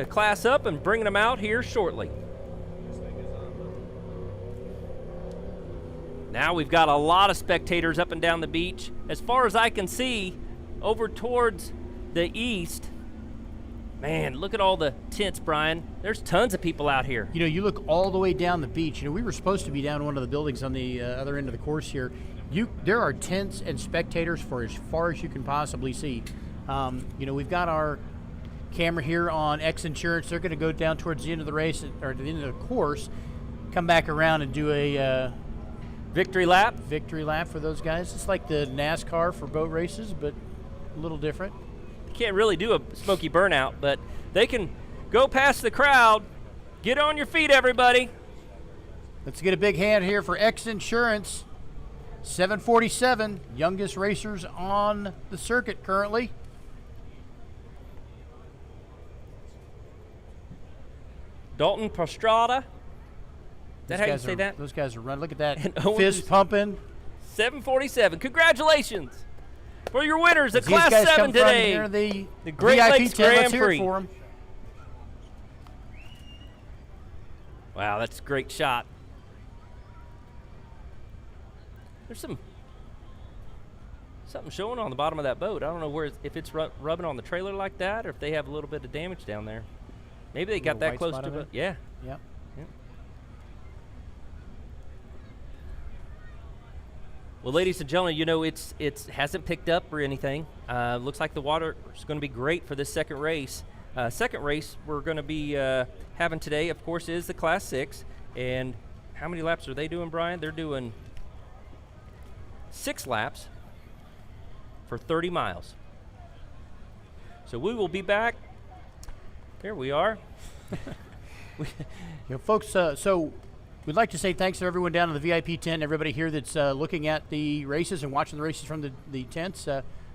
class up and bringing them out here shortly. Now we've got a lot of spectators up and down the beach. As far as I can see, over towards the east, man, look at all the tents, Brian. There's tons of people out here. You know, you look all the way down the beach. You know, we were supposed to be down one of the buildings on the other end of the course here. There are tents and spectators for as far as you can possibly see. We've got our camera here on X Insurance. They're going to go down towards the end of the race, or the end of the course, come back around and do a victory lap. Victory lap for those guys. It's like the NASCAR for boat races, but a little different. You can't really do a smoky burnout, but they can go past the crowd. Get on your feet, everybody. Let's get a big hand here for X Insurance. 747, youngest racers on the circuit currently. Dalton Pastrada. Is that how you say that? Those guys are running. Look at that. And Owens Fist pumping. 747. Congratulations for your winners at As these Class guys 7 come from today. here, The Great VIP Lakes 10. Let's Grand hear it Prix. for 'em. Wow, that's a great shot. There's something showing on the bottom of that boat. I don't know if it's rubbing on the trailer like that, or if they have a little bit of damage down there. Maybe they got that white close spot to of it. it? Yeah. Yep. Well, ladies and gentlemen, you know, it hasn't picked up or anything. Looks like the water is going to be great for this second race. Second race we're going to be having today, of course, is the Class 6. And how many laps are they doing, Brian? They're doing 6 laps for 30 miles. So we will be back. There we are. Folks, so we'd like to say thanks to everyone down in the VIP tent, everybody here that's looking at the races and watching the races from the tents.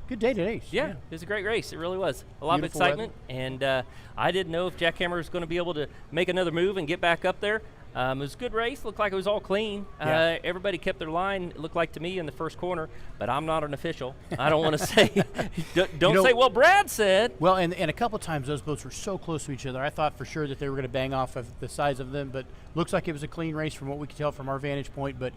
Good day today. Yeah, it was a great race. It really was. A lot Beautiful of excitement. And I didn't know if Jackhammer was going to be able to make another move and get back up there. It was a good race. Looked like it was all clean. Yeah. Everybody kept their line, it looked like to me, in the first corner. But I'm not an official. I don't want to say. Don't say, well, Brad said. Well, and a couple times those boats were so close to each other. I thought for sure that they were going to bang off of the size of them. But looks like it was a clean race from what we could tell from our vantage point. But,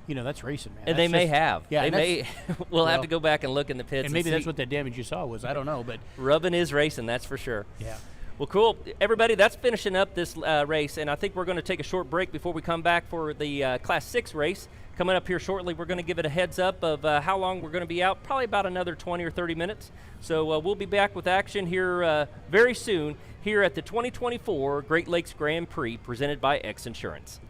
that's racing, man. And they may have. Yeah, they may. We'll have to go back and look in the pits. And maybe that's what that damage you saw was. I don't know. But rubbing is racing, that's for sure. Yeah. Well, cool. Everybody, that's finishing up this race, and I think we're going to take a short break before we come back for the Class 6 race. Coming up here shortly, we're going to give it a heads up of how long we're going to be out, probably about another 20 or 30 minutes. So we'll be back with action here very soon here at the 2024 Great Lakes Grand Prix presented by X Insurance.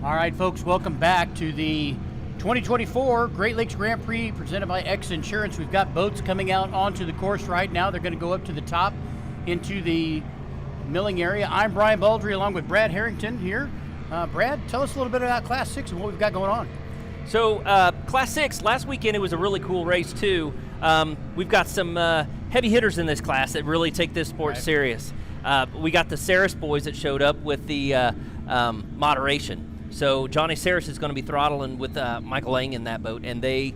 All right, folks, welcome back to the 2024 Great Lakes Grand Prix presented by X Insurance. We've got boats coming out onto the course right now. They're going to go up to the top into the milling area. I'm Brian Baldry along with Brad Harrington here. Brad, tell us a little bit about Class 6 and what we've got going on. So Class 6, last weekend it was a really cool race too. We've got some heavy hitters in this class that really take this sport serious. We got the Saris boys that showed up with the moderation. So Johnny Saris is going to be throttling with Michael Lang in that boat, and they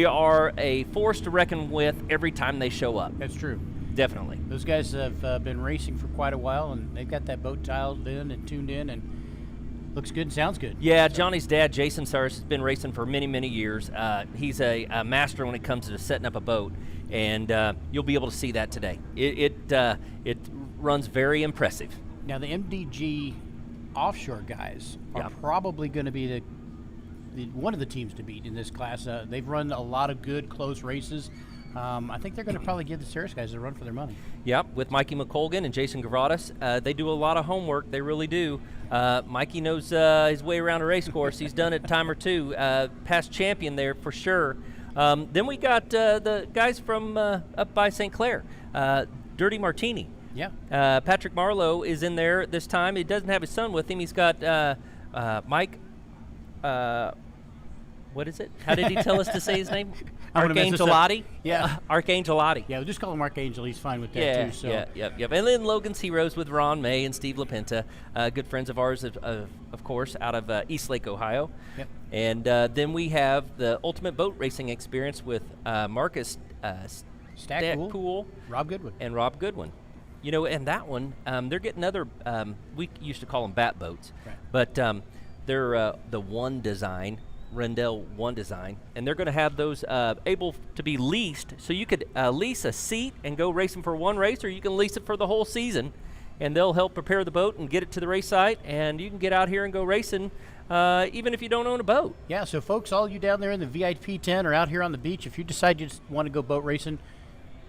are a force to reckon with every time they show up. That's true. Definitely. Those guys have been racing for quite a while, and they've got that boat tiled in and tuned in, and looks good and sounds good. Yeah, Johnny's dad, Jason Saris, has been racing for many, many years. He's a master when it comes to setting up a boat, and you'll be able to see that today. It runs very impressive. Now the MDG offshore guys are probably going to be the one of the teams to beat in this class. They've run a lot of good close races. I think they're going to probably give the Saris guys a run for their money. Yep, with Mikey McColgan and Jason Gavradas. They do a lot of homework. They really do. Mikey knows his way around a race course. He's done it a time or two. Past champion there for sure. Then we got the guys from up by St. Clair, Dirty Martini. Yeah. Patrick Marlowe is in there this time. He doesn't have his son with him. He's got Mike. What is it? How did he tell us to say his name? Archangelotti? Yeah. Archangelotti. Yeah, we'll just call him Archangel. He's fine with that too. So. Yep. And then Logan's Heroes with Ron May and Steve LaPenta, good friends of ours, of course, out of East Lake, Ohio. Yep. And then we have the Ultimate Boat Racing Experience with Marcus Stackpool, Rob Goodwin. And Rob Goodwin. You know, and that one, they're getting other, we used to call them bat boats, right. But they're the One Design, Rendell One Design, and they're going to have those able to be leased, so you could lease a seat and go racing for one race, or you can lease it for the whole season, and they'll help prepare the boat and get it to the race site, and you can get out here and go racing even if you don't own a boat. Yeah, so folks, all you down there in the VIP tent or out here on the beach, if you decide you just want to go boat racing,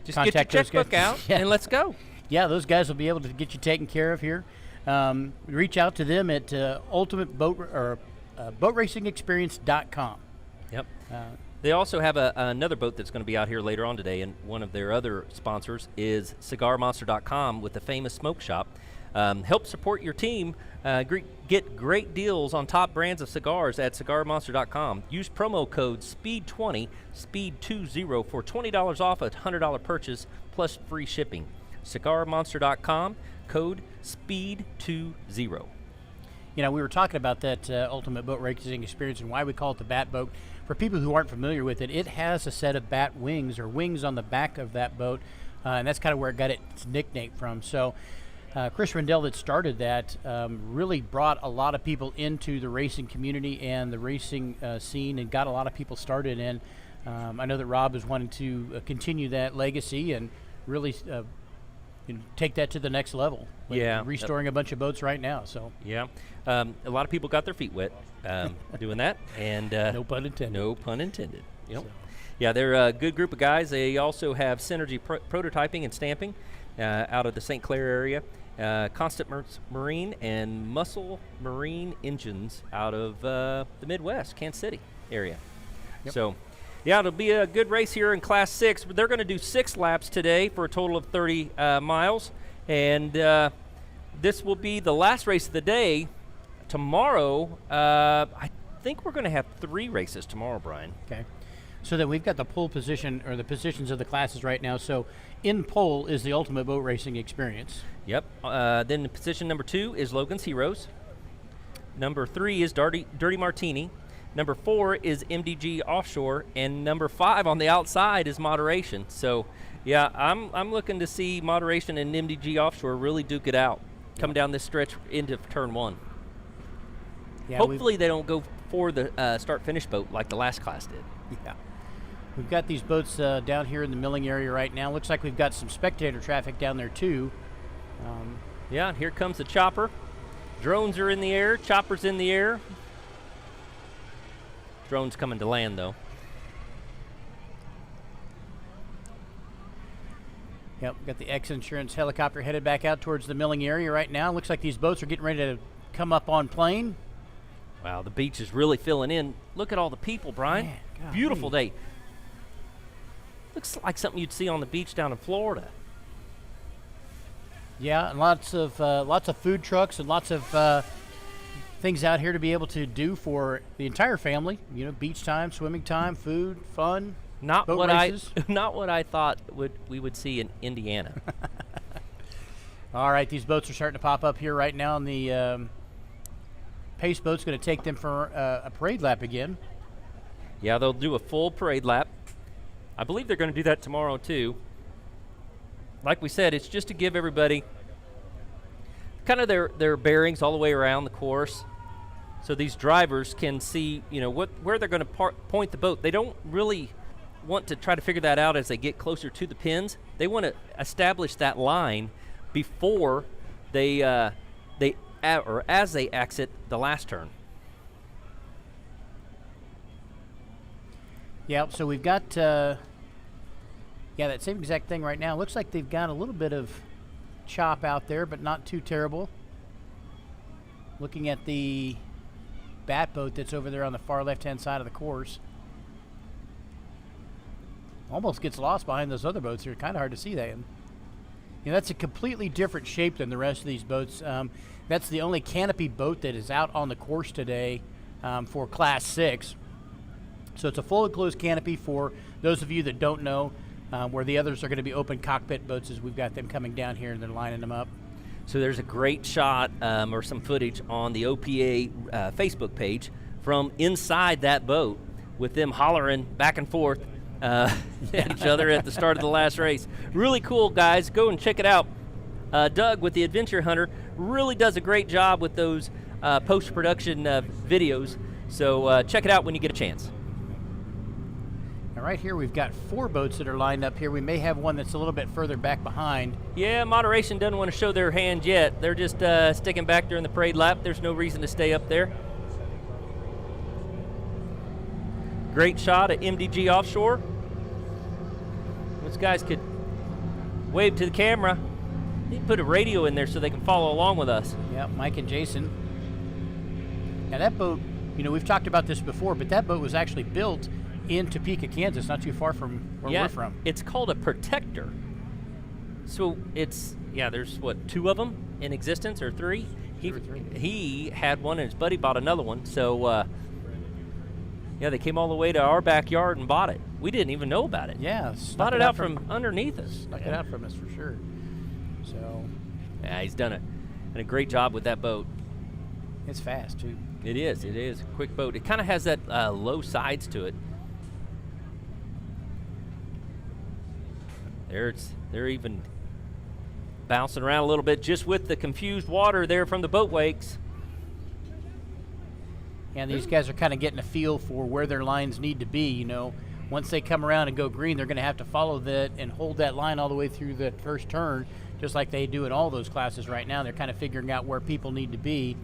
just get your checkbook out and let's go. Yeah, those guys will be able to get you taken care of here. Reach out to them at boatracingexperience.com. Yep. They also have another boat that's going to be out here later on today, and one of their other sponsors is cigarmonster.com with the famous smoke shop. Help support your team. Get great deals on top brands of cigars at cigarmonster.com. Use promo code SPEED20, SPEED20 for $20 off a $100 purchase plus free shipping. cigarmonster.com, code SPEED20. You know, we were talking about that Ultimate Boat Racing Experience and why we call it the Bat Boat. For people who aren't familiar with it, it has a set of bat wings or wings on the back of that boat, and that's kind of where it got its nickname from. So Chris Rendell that started that really brought a lot of people into the racing community and the racing scene and got a lot of people started. And I know that Rob is wanting to continue that legacy and really take that to the next level. Yeah. Restoring a bunch of boats right now. So. Yeah. A lot of people got their feet wet doing that. And no pun intended. No pun intended. Yep. So. Yeah, they're a good group of guys. They also have Synergy Prototyping and Stamping out of the St. Clair area. Constant Marine and Muscle Marine Engines out of the Midwest, Kansas City area. Yep. So, yeah, it'll be a good race here in Class 6. They're going to do 6 laps today for a total of 30 miles. And this will be the last race of the day. Tomorrow, I think we're going to have 3 races tomorrow, Brian. Okay. So then we've got the pole position, or the positions of the classes right now. So in pole is the Ultimate Boat Racing Experience. Yep. Then position number 2 is Logan's Heroes. Number 3 is Dirty Martini. Number 4 is MDG Offshore, and number 5 on the outside is Moderation. So, yeah, I'm looking to see Moderation and MDG Offshore really duke it out, come down this stretch into turn 1. Yeah, hopefully they don't go for the start-finish boat like the last class did. Yeah. We've got these boats down here in the milling area right now. Looks like we've got some spectator traffic down there too. Yeah, here comes the chopper. Drones are in the air, chopper's in the air. Drone's coming to land, though. Yep, we've got the X Insurance helicopter headed back out towards the milling area right now. Looks like these boats are getting ready to come up on plane. Wow, the beach is really filling in. Look at all the people, Brian. Man, beautiful day. Looks like something you'd see on the beach down in Florida. Yeah, and lots of food trucks and lots of things out here to be able to do for the entire family. You know, beach time, swimming time, food, fun. Not boat what races. not what I thought we would see in Indiana. All right, these boats are starting to pop up here right now, and the pace boat's going to take them for a parade lap again. Yeah, they'll do a full parade lap. I believe they're going to do that tomorrow too. Like we said, it's just to give everybody kind of their bearings all the way around the course, so these drivers can see, you know, where they're going to point the boat. They don't really want to try to figure that out as they get closer to the pins. They want to establish that line before they or as they exit the last turn. Yeah, so we've got that same exact thing right now. Looks like they've got a little bit of chop out there, but not too terrible. Looking at the bat boat that's over there on the far left-hand side of the course. Almost gets lost behind those other boats here. Kind of hard to see that. You know, that's a completely different shape than the rest of these boats. That's the only canopy boat that is out on the course today for Class 6. So it's a full enclosed canopy for those of you that don't know, where the others are going to be open cockpit boats as we've got them coming down here and they're lining them up. So there's a great shot or some footage on the OPA Facebook page from inside that boat with them hollering back and forth at each other at the start of the last race. Really cool, guys. Go and check it out. Doug with the Adventure Hunter really does a great job with those post-production videos. So check it out when you get a chance. Now right here we've got 4 boats that are lined up here. We may have one that's a little bit further back behind. Yeah, Moderation doesn't want to show their hand yet. They're just sticking back during the parade lap. There's no reason to stay up there. Great shot at MDG Offshore. Those guys could wave to the camera. They put a radio in there so they can follow along with us. Yeah, Mike and Jason. Now that boat, you know, we've talked about this before, but that boat was actually built in Topeka, Kansas, not too far from where we're from. It's called a protector. So it's, there's what, 2 of them in existence, or 3? He had one and his buddy bought another one. So, they came all the way to our backyard and bought it. We didn't even know about it. Yeah. Bought it out from underneath us. Snuck it out from us for sure. So. Yeah, he's done a great job with that boat. It's fast, too. It is a quick boat. It kind of has that low sides to it. They're even bouncing around a little bit just with the confused water there from the boat wakes. And these guys are kind of getting a feel for where their lines need to be. You know, once they come around and go green, they're going to have to follow that and hold that line all the way through the first turn, just like they do in all those classes right now. They're kind of figuring out where people need to be.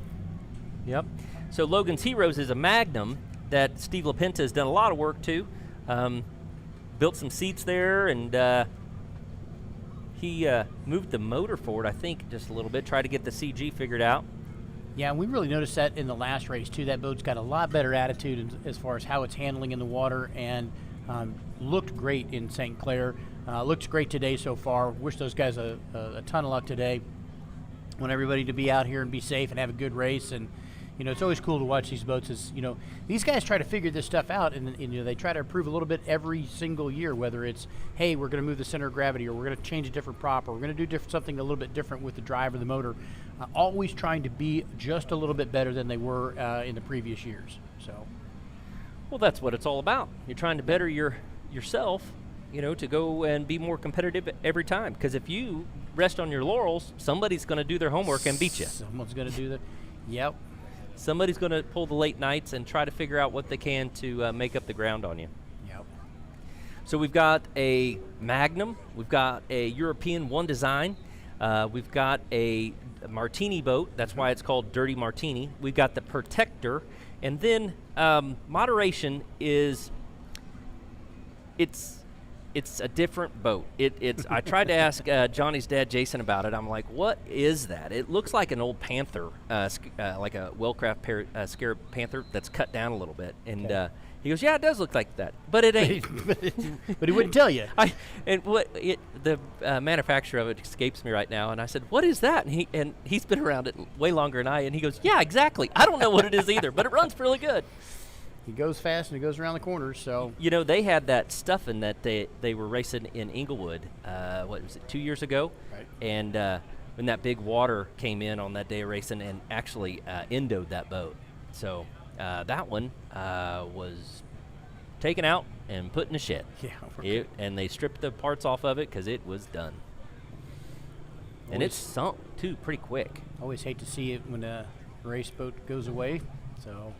Yep. So Logan's Heroes is a Magnum that Steve LaPenta has done a lot of work to. Built some seats there, and he moved the motor forward, I think, just a little bit, tried to get the CG figured out. Yeah, and we really noticed that in the last race, too. That boat's got a lot better attitude as far as how it's handling in the water, and looked great in St. Clair. Looks great today so far. Wish those guys a ton of luck today. Want everybody to be out here and be safe and have a good race. And, you know, it's always cool to watch these boats. As, you know, these guys try to figure this stuff out, and you know, they try to improve a little bit every single year, whether it's, hey, we're going to move the center of gravity, or we're going to change a different prop, or we're going to do something a little bit different with the drive or the motor. Always trying to be just a little bit better than they were in the previous years. So, well, that's what it's all about. You're trying to better yourself, you know, to go and be more competitive every time. Because if you rest on your laurels, somebody's going to do their homework and beat you. Someone's going to do that. Yep. Somebody's going to pull the late nights and try to figure out what they can to make up the ground on you. Yep. So we've got a Magnum. We've got a European One Design. We've got a Martini boat. That's why it's called Dirty Martini. We've got the Protector. And then Moderation is, it's it's a different boat. It's. I tried to ask Johnny's dad, Jason, about it. I'm like, what is that? It looks like an old panther, like a Wellcraft scarab panther that's cut down a little bit. And he goes, yeah, it does look like that, but it ain't. But he wouldn't tell you. The manufacturer of it escapes me right now, and I said, what is that? And he's been around it way longer than I, and he goes, yeah, exactly. I don't know what it is either, but it runs really good. He goes fast and he goes around the corners. So they had that stuffing that they were racing in Inglewood. What was it, 2 years ago? Right. And when that big water came in on that day of racing and actually endoed that boat, so that one was taken out and put in a shed. Yeah. And they stripped the parts off of it because it was done. And it's sunk too pretty quick. Always hate to see it when a race boat goes away. So.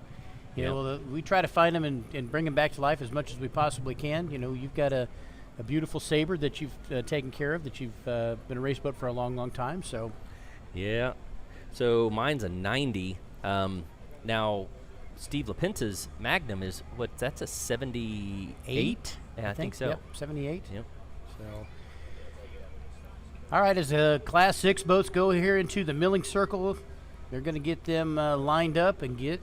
Yeah. We try to find them and bring them back to life as much as we possibly can. You've got a beautiful Sabre that you've taken care of, that you've been a race boat for a long, long time. So, yeah. So mine's a 90. Now, Steve LaPence's Magnum is that's a 78? Yeah, I think so. Yep, 78. Yep. So, all right, as the Class 6 boats go here into the milling circle, they're going to get them lined up and get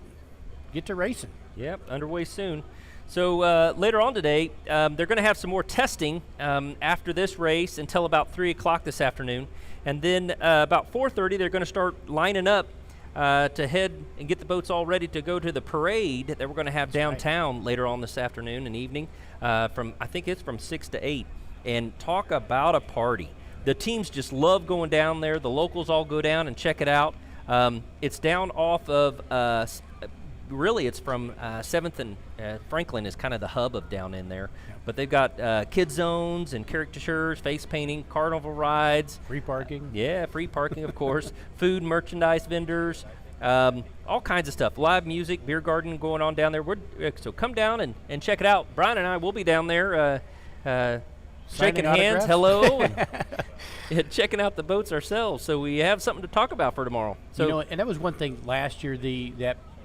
to racing. Yep, underway soon. So later on today, they're going to have some more testing after this race until about 3 o'clock this afternoon. And then about 4:30, they're going to start lining up to head and get the boats all ready to go to the parade that we're going to have downtown later on this afternoon and evening. I think it's from 6 to 8. And talk about a party. The teams just love going down there. The locals all go down and check it out. It's down off of really, it's from 7th and Franklin is kind of the hub of down in there. Yep. But they've got kid zones and caricatures, face painting, carnival rides. Free parking. Yeah, free parking, of course. Food, merchandise vendors, all kinds of stuff. Live music, beer garden going on down there. So come down and check it out. Brian and I will be down there shaking hands, hello, and checking out the boats ourselves. So we have something to talk about for tomorrow. So and that was one thing last year,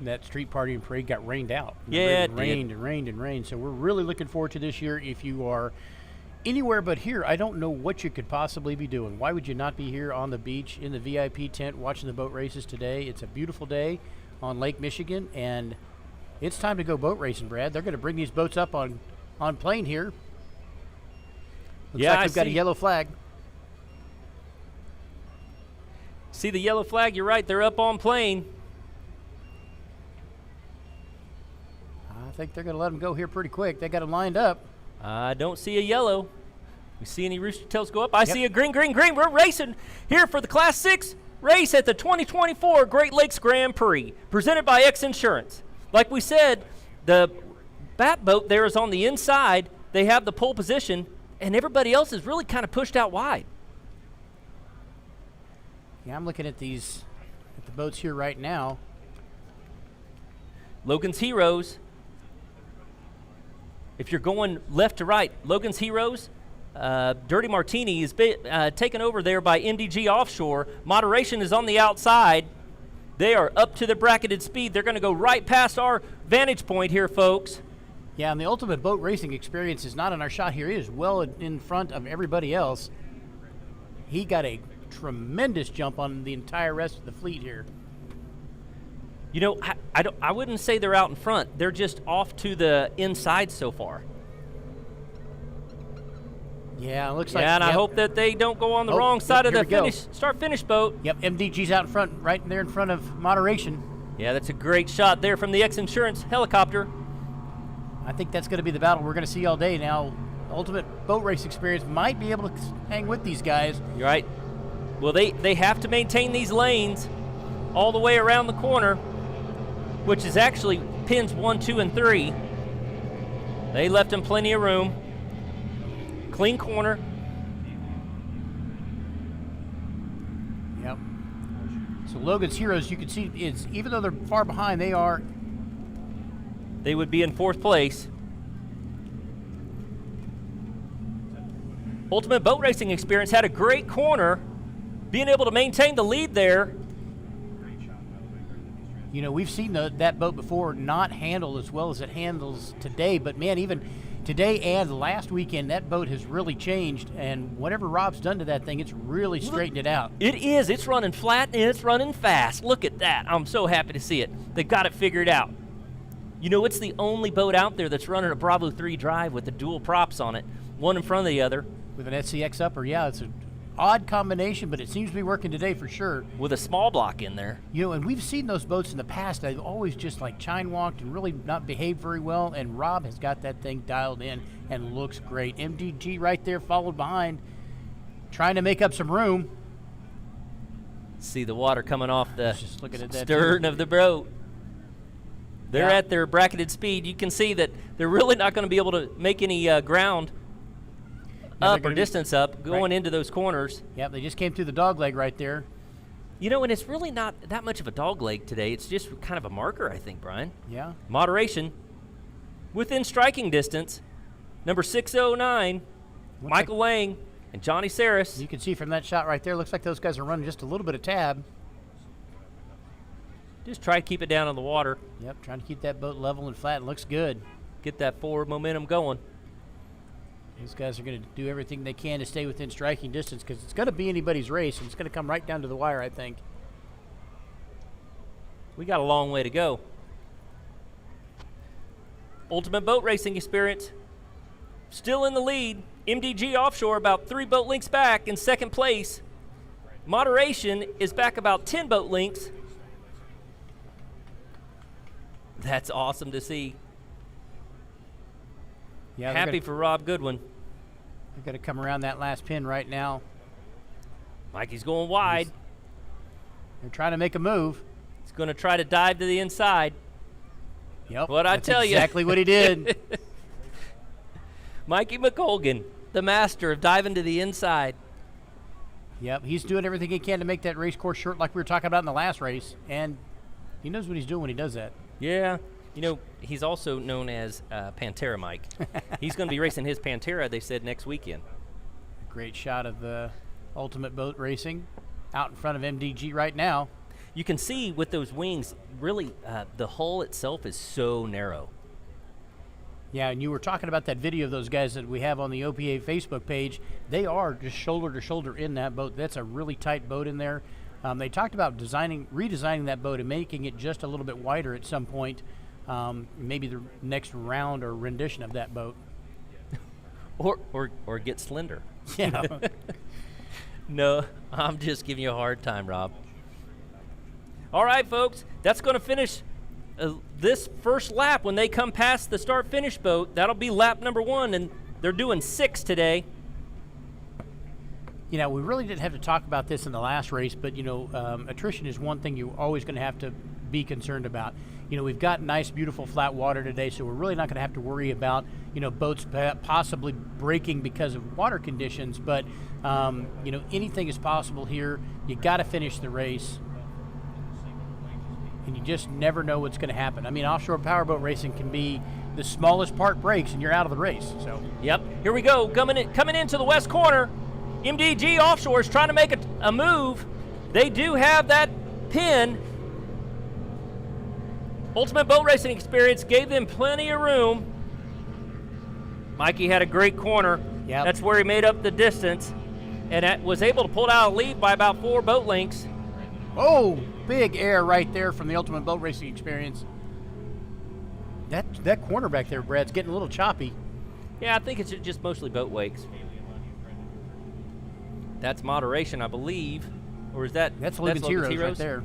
that street party and parade got rained out. Yeah, it rained. So we're really looking forward to this year. If you are anywhere but here, I don't know what you could possibly be doing. Why would you not be here on the beach in the VIP tent watching the boat races today? It's a beautiful day on Lake Michigan, and it's time to go boat racing, Brad. They're going to bring these boats up on plane here. Looks like we've got a yellow flag. See the yellow flag? You're right. They're up on plane. I think they're going to let them go here pretty quick. They got them lined up. I don't see a yellow. You see any rooster tails go up? I see a green. We're racing here for the Class 6 race at the 2024 Great Lakes Grand Prix, presented by X Insurance. Like we said, the bat boat there is on the inside. They have the pole position, and everybody else is really kind of pushed out wide. Yeah, I'm looking at the boats here right now. Logan's Heroes. If you're going left to right, Logan's Heroes, Dirty Martini is taken over there by MDG Offshore. Moderation is on the outside. They are up to the bracketed speed. They're going to go right past our vantage point here, folks. Yeah, and the Ultimate Boat Racing Experience is not in our shot here. He is well in front of everybody else. He got a tremendous jump on the entire rest of the fleet here. You know, I wouldn't say they're out in front. They're just off to the inside so far. Yeah, it looks like. Yeah, and I hope that they don't go on the wrong side of the start-finish boat. Yep, MDG's out in front, right there in front of Moderation. Yeah, that's a great shot there from the X Insurance helicopter. I think that's going to be the battle we're going to see all day now. Ultimate Boat Race Experience might be able to hang with these guys. You're right. Well, they have to maintain these lanes all the way around the corner, which is actually pins 1, 2, and 3. They left them plenty of room. Clean corner. Yep. So Logan's Heroes, you can see, even though they're far behind, they would be in 4th place. Ultimate Boat Racing Experience had a great corner, being able to maintain the lead there. You know, we've seen that boat before not handle as well as it handles today, but man, even today and last weekend, that boat has really changed, and whatever Rob's done to that thing, it's really straightened it out. It is. It's running flat and it's running fast. Look at that. I'm so happy to see it. They've got it figured out. You know, it's the only boat out there that's running a Bravo 3 drive with the dual props on it, one in front of the other. With an SCX upper, yeah, it's an odd combination, but it seems to be working today for sure. With a small block in there. You know, and we've seen those boats in the past. They've always just like chine walked and really not behaved very well, and Rob has got that thing dialed in and looks great. MDG right there followed behind, trying to make up some room. See the water coming off the Just looking at that stern of the boat. They're Yeah. at their bracketed speed. You can see that they're really not going to be able to make any ground up or distance up going into those corners. Yep, they just came through the dog leg right there. You know, and it's really not that much of a dog leg today. It's just kind of a marker, I think, Brian. Yeah. Moderation. Within striking distance, number 609, Michael Lang and Johnny Saris. You can see from that shot right there, looks like those guys are running just a little bit of tab. Just try to keep it down on the water. Yep, trying to keep that boat level and flat. It looks good. Get that forward momentum going. These guys are going to do everything they can to stay within striking distance because it's going to be anybody's race, and it's going to come right down to the wire, I think. We got a long way to go. Ultimate Boat Racing Experience still in the lead. MDG Offshore about 3 boat lengths back in second place. Moderation is back about 10 boat lengths. That's awesome to see. Yeah, Happy for Rob Goodwin. They're going to come around that last pin right now. Mikey's going wide. They're trying to make a move. He's going to try to dive to the inside. Yep. What'd I that's tell you? Exactly what he did. Mikey McColgan, the master of diving to the inside. Yep, he's doing everything he can to make that race course short like we were talking about in the last race, and he knows what he's doing when he does that. Yeah. You know, he's also known as Pantera Mike. He's going to be racing his Pantera, they said, next weekend. Great shot of the Ultimate Boat Racing out in front of MDG right now. You can see with those wings, really, the hull itself is so narrow. Yeah, and you were talking about that video of those guys that we have on the OPA Facebook page. They are just shoulder to shoulder in that boat. That's a really tight boat in there. They talked about redesigning that boat and making it just a little bit wider at some point. Maybe the next round or rendition of that boat. Or get slender. Yeah. No, I'm just giving you a hard time, Rob. All right, folks, that's going to finish this first lap. When they come past the start-finish boat, that'll be lap number 1, and they're doing 6 today. You know, we really didn't have to talk about this in the last race, but, you know, attrition is one thing you're always going to have to be concerned about. You know, we've got nice, beautiful, flat water today, so we're really not going to have to worry about, you know, boats possibly breaking because of water conditions, but, you know, anything is possible here. You got to finish the race, and you just never know what's going to happen. I mean, offshore powerboat racing can be the smallest part breaks, and you're out of the race. So. Yep, here we go, coming into the west corner. MDG Offshore is trying to make a move. They do have that pin. Ultimate Boat Racing Experience gave them plenty of room. Mikey had a great corner. Yep. That's where he made up the distance and was able to pull out a lead by about 4 boat lengths. Oh, big air right there from the Ultimate Boat Racing Experience. That corner back there, Brad's getting a little choppy. Yeah, I think it's just mostly boat wakes. That's Moderation, I believe. Or is that... That's Logan's Heroes right there.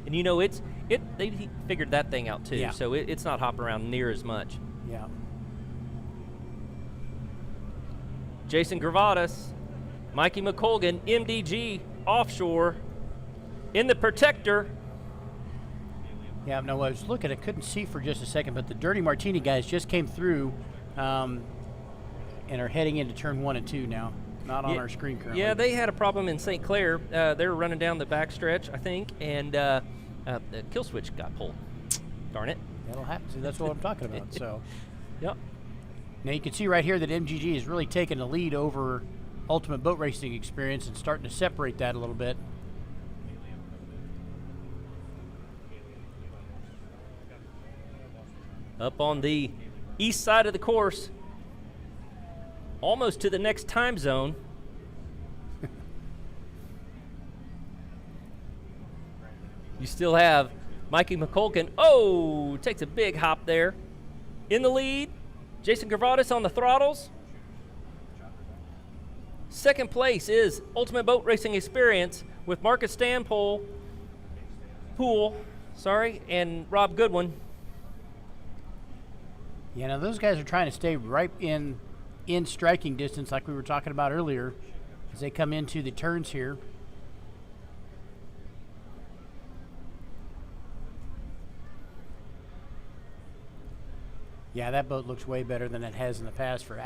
And you know, they figured that thing out too, Yeah. so it's not hopping around near as much. Yeah. Jason Gravatas, Mikey McColgan, MDG Offshore in the Protector. Yeah, no, I was looking, I couldn't see for just a second, but the Dirty Martini guys just came through and are heading into turn 1 and 2 now. Not on our screen currently. Yeah, they had a problem in St. Clair. They were running down the backstretch, I think, and the kill switch got pulled. Darn it. That'll happen. See, that's what I'm talking about. So, Yep. now you can see right here that MGG is really taking the lead over Ultimate Boat Racing Experience and starting to separate that a little bit. Up on the east side of the course, almost to the next time zone. You still have Mikey McCulkin. Oh, takes a big hop there. In the lead, Jason Gervadis on the throttles. Second place is Ultimate Boat Racing Experience with Marcus Stanpool, and Rob Goodwin. Yeah, now those guys are trying to stay right in striking distance like we were talking about earlier as they come into the turns here. Yeah, that boat looks way better than it has in the past for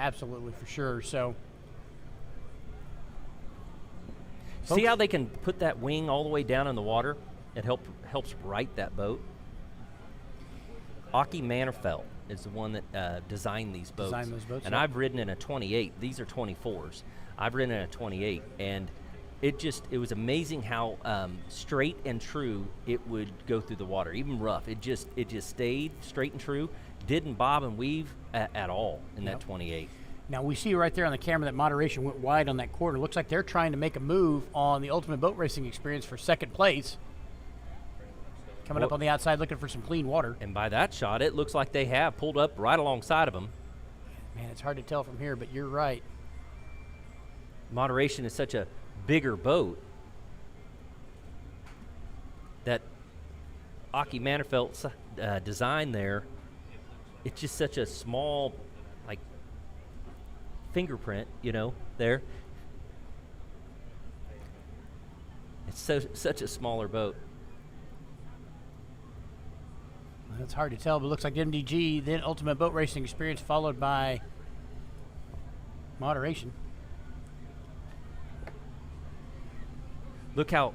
sure. So see how they can put that wing all the way down in the water? It helps right that boat. Aki Mannerfeld is the one that designed these boats. And I've ridden in a 28. These are 24s. I've ridden in a 28, and it was amazing how straight and true it would go through the water, even rough. It just stayed straight and true. Didn't bob and weave at all in that 28. Now we see right there on the camera that Moderation went wide on that corner. Looks like they're trying to make a move on the Ultimate Boat Racing Experience for second place. Coming up on the outside looking for some clean water. And by that shot, it looks like they have pulled up right alongside of them. Man, it's hard to tell from here, but you're right. Moderation is such a bigger boat that Aki Mannerfeld's design there, it's just such a small, like, fingerprint, there. It's such a smaller boat. It's hard to tell, but it looks like MDG, then Ultimate Boat Racing Experience, followed by Moderation. Look how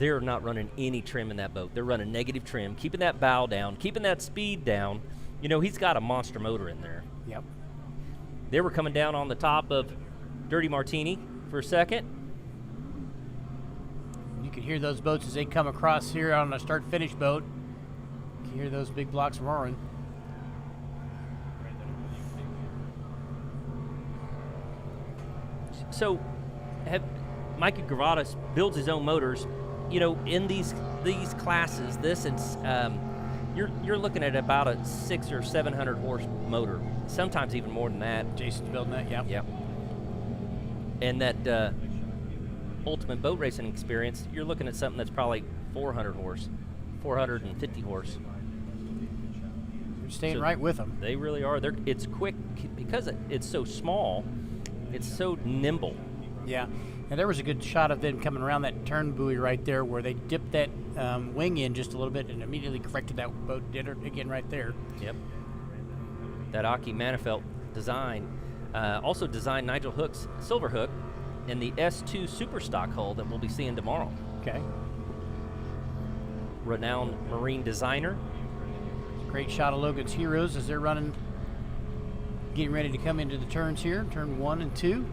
they're not running any trim in that boat. They're running negative trim, keeping that bow down, keeping that speed down. He's got a monster motor in there. Yep. They were coming down on the top of Dirty Martini for a second. You can hear those boats as they come across here on a start-finish boat. You can hear those big blocks roaring. So, Mikey Gervadis builds his own motors. In these classes, this and you're looking at about a 600 or 700 horse motor, sometimes even more than that. Jason's building that, yeah. Yeah. And that Ultimate Boat Racing Experience, you're looking at something that's probably 400 horse, 450 horse. You're staying right with them. They really are. It's quick because it's so small. It's so nimble. Yeah. And there was a good shot of them coming around that turn buoy right there where they dipped that wing in just a little bit and immediately corrected that boat. Did it again right there. Yep. That Aki Mannerfeld design. Also designed Nigel Hook's Silver Hook and the S2 Superstock hull that we'll be seeing tomorrow. Okay. Renowned marine designer. Great shot of Logan's Heroes as they're running, getting ready to come into the turns here, turn 1 and 2.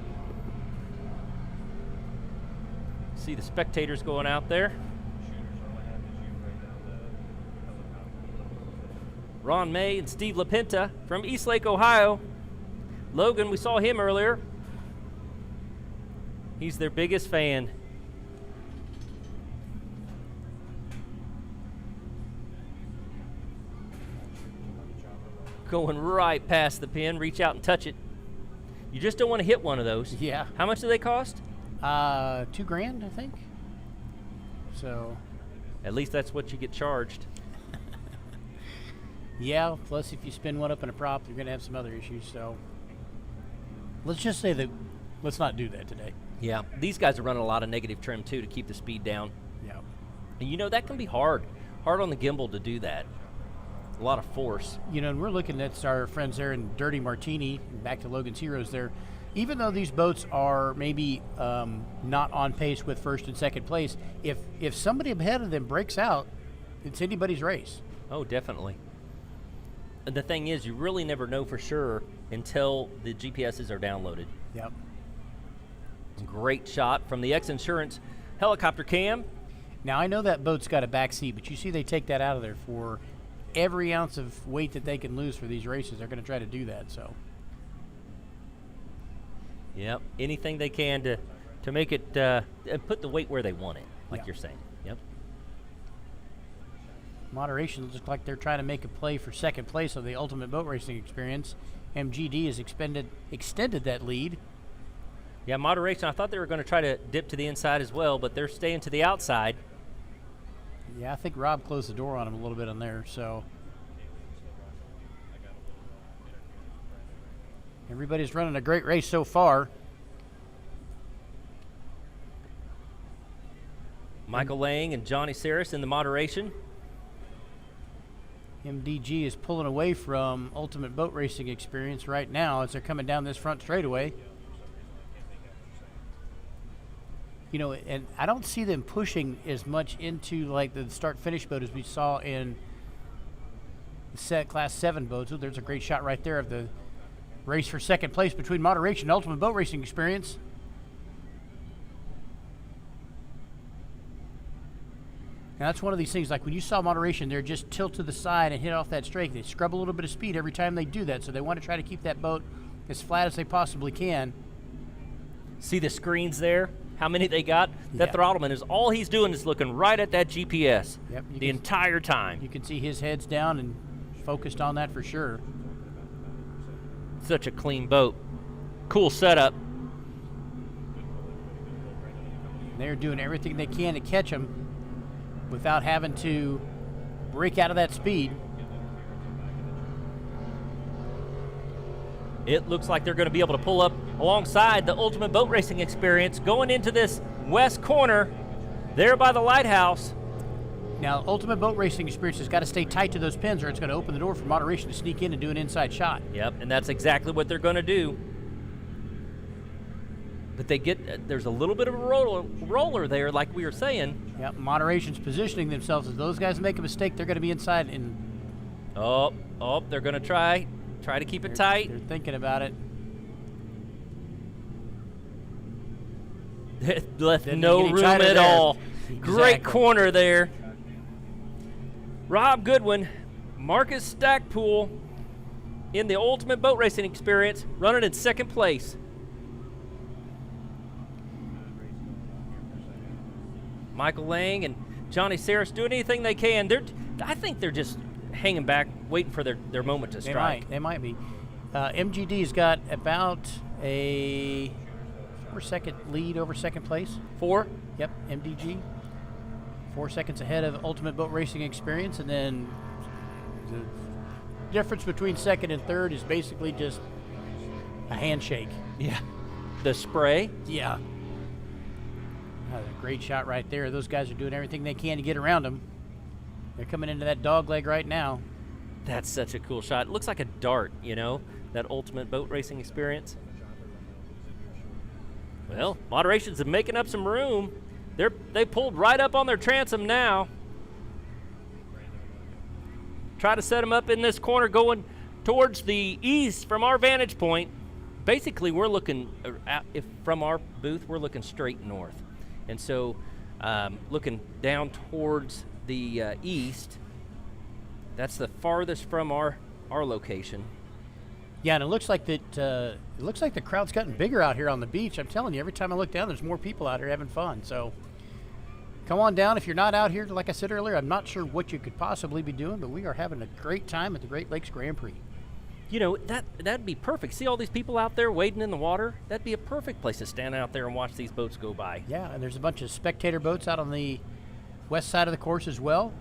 See the spectators going out there. Ron May and Steve LaPinta from Eastlake, Ohio. Logan, we saw him earlier. He's their biggest fan. Going right past the pin, reach out and touch it. You just don't want to hit one of those. Yeah. How much do they cost? $2,000, I think. So. At least that's what you get charged. Yeah, plus if you spin one up in a prop, you're going to have some other issues. So let's just say that let's not do that today. Yeah, these guys are running a lot of negative trim too to keep the speed down. Yeah. And that can be hard on the gimbal to do that. A lot of force. And we're looking at our friends there in Dirty Martini, back to Logan's Heroes there. Even though these boats are maybe not on pace with first and second place, if somebody ahead of them breaks out, it's anybody's race. Oh, definitely. And the thing is, you really never know for sure until the GPSs are downloaded. Yep. Great shot from the X-Insurance helicopter cam. Now, I know that boat's got a back seat, but you see they take that out of there for every ounce of weight that they can lose for these races. They're going to try to do that. So. Yep. Anything they can to make it put the weight where they want it, like you're saying. Yep. Moderation looks like they're trying to make a play for second place of the Ultimate Boat Racing Experience. MGD has extended that lead. Yeah, Moderation, I thought they were going to try to dip to the inside as well, but they're staying to the outside. Yeah, I think Rob closed the door on him a little bit on there, so. Everybody's running a great race so far. Michael Lang and Johnny Saris in the Moderation. MDG is pulling away from Ultimate Boat Racing Experience right now as they're coming down this front straightaway. You know, and I don't see them pushing as much into like the start-finish boat as we saw in the Class 7 boats. Oh, there's a great shot right there of the race for second place between Moderation and Ultimate Boat Racing Experience. Now, that's one of these things, like when you saw Moderation, they're just tilt to the side and hit off that strake. They scrub a little bit of speed every time they do that, so they want to try to keep that boat as flat as they possibly can. See the screens there? How many they got? That throttleman is all he's doing is looking right at that GPS the entire time. You can see his head's down and focused on that for sure. Such a clean boat. Cool setup. They're doing everything they can to catch him without having to break out of that speed. It looks like they're going to be able to pull up alongside the Ultimate Boat Racing Experience going into this west corner there by the lighthouse. Now, Ultimate Boat Racing Experience has got to stay tight to those pins or it's going to open the door for Moderation to sneak in and do an inside shot. Yep, and that's exactly what they're going to do. But they get, there's a little bit of a roller there, like we were saying. Yep, Moderation's positioning themselves. As those guys make a mistake, they're going to be inside. And they're going to try to keep it tight. They're thinking about it. Left no room at all. Exactly. Great corner there. Rob Goodwin, Marcus Stackpool in the Ultimate Boat Racing Experience, running in second place. Michael Lang and Johnny Saris doing anything they can. I think they're just hanging back, waiting for their moment to strike. They might be. MGD's got about a 4-second lead over second place. 4? Yep, MDG. 4 seconds ahead of Ultimate Boat Racing Experience, and then the difference between second and third is basically just a handshake. Yeah. The spray? Yeah. A great shot right there. Those guys are doing everything they can to get around them. They're coming into that dog leg right now. That's such a cool shot. It looks like a dart, you know, that Ultimate Boat Racing Experience. Well, Moderation's making up some room. They pulled right up on their transom now. Try to set them up in this corner going towards the east from our vantage point. Basically, we're looking, from our booth, we're looking straight north. And so looking down towards the east, that's the farthest from our location. Yeah, and it looks like that. It looks like the crowd's gotten bigger out here on the beach. I'm telling you, every time I look down, there's more people out here having fun. So come on down if you're not out here. Like I said earlier, I'm not sure what you could possibly be doing, but we are having a great time at the Great Lakes Grand Prix. You know, that'd be perfect. See all these people out there wading in the water? That'd be a perfect place to stand out there and watch these boats go by. Yeah, and there's a bunch of spectator boats out on the west side of the course as well.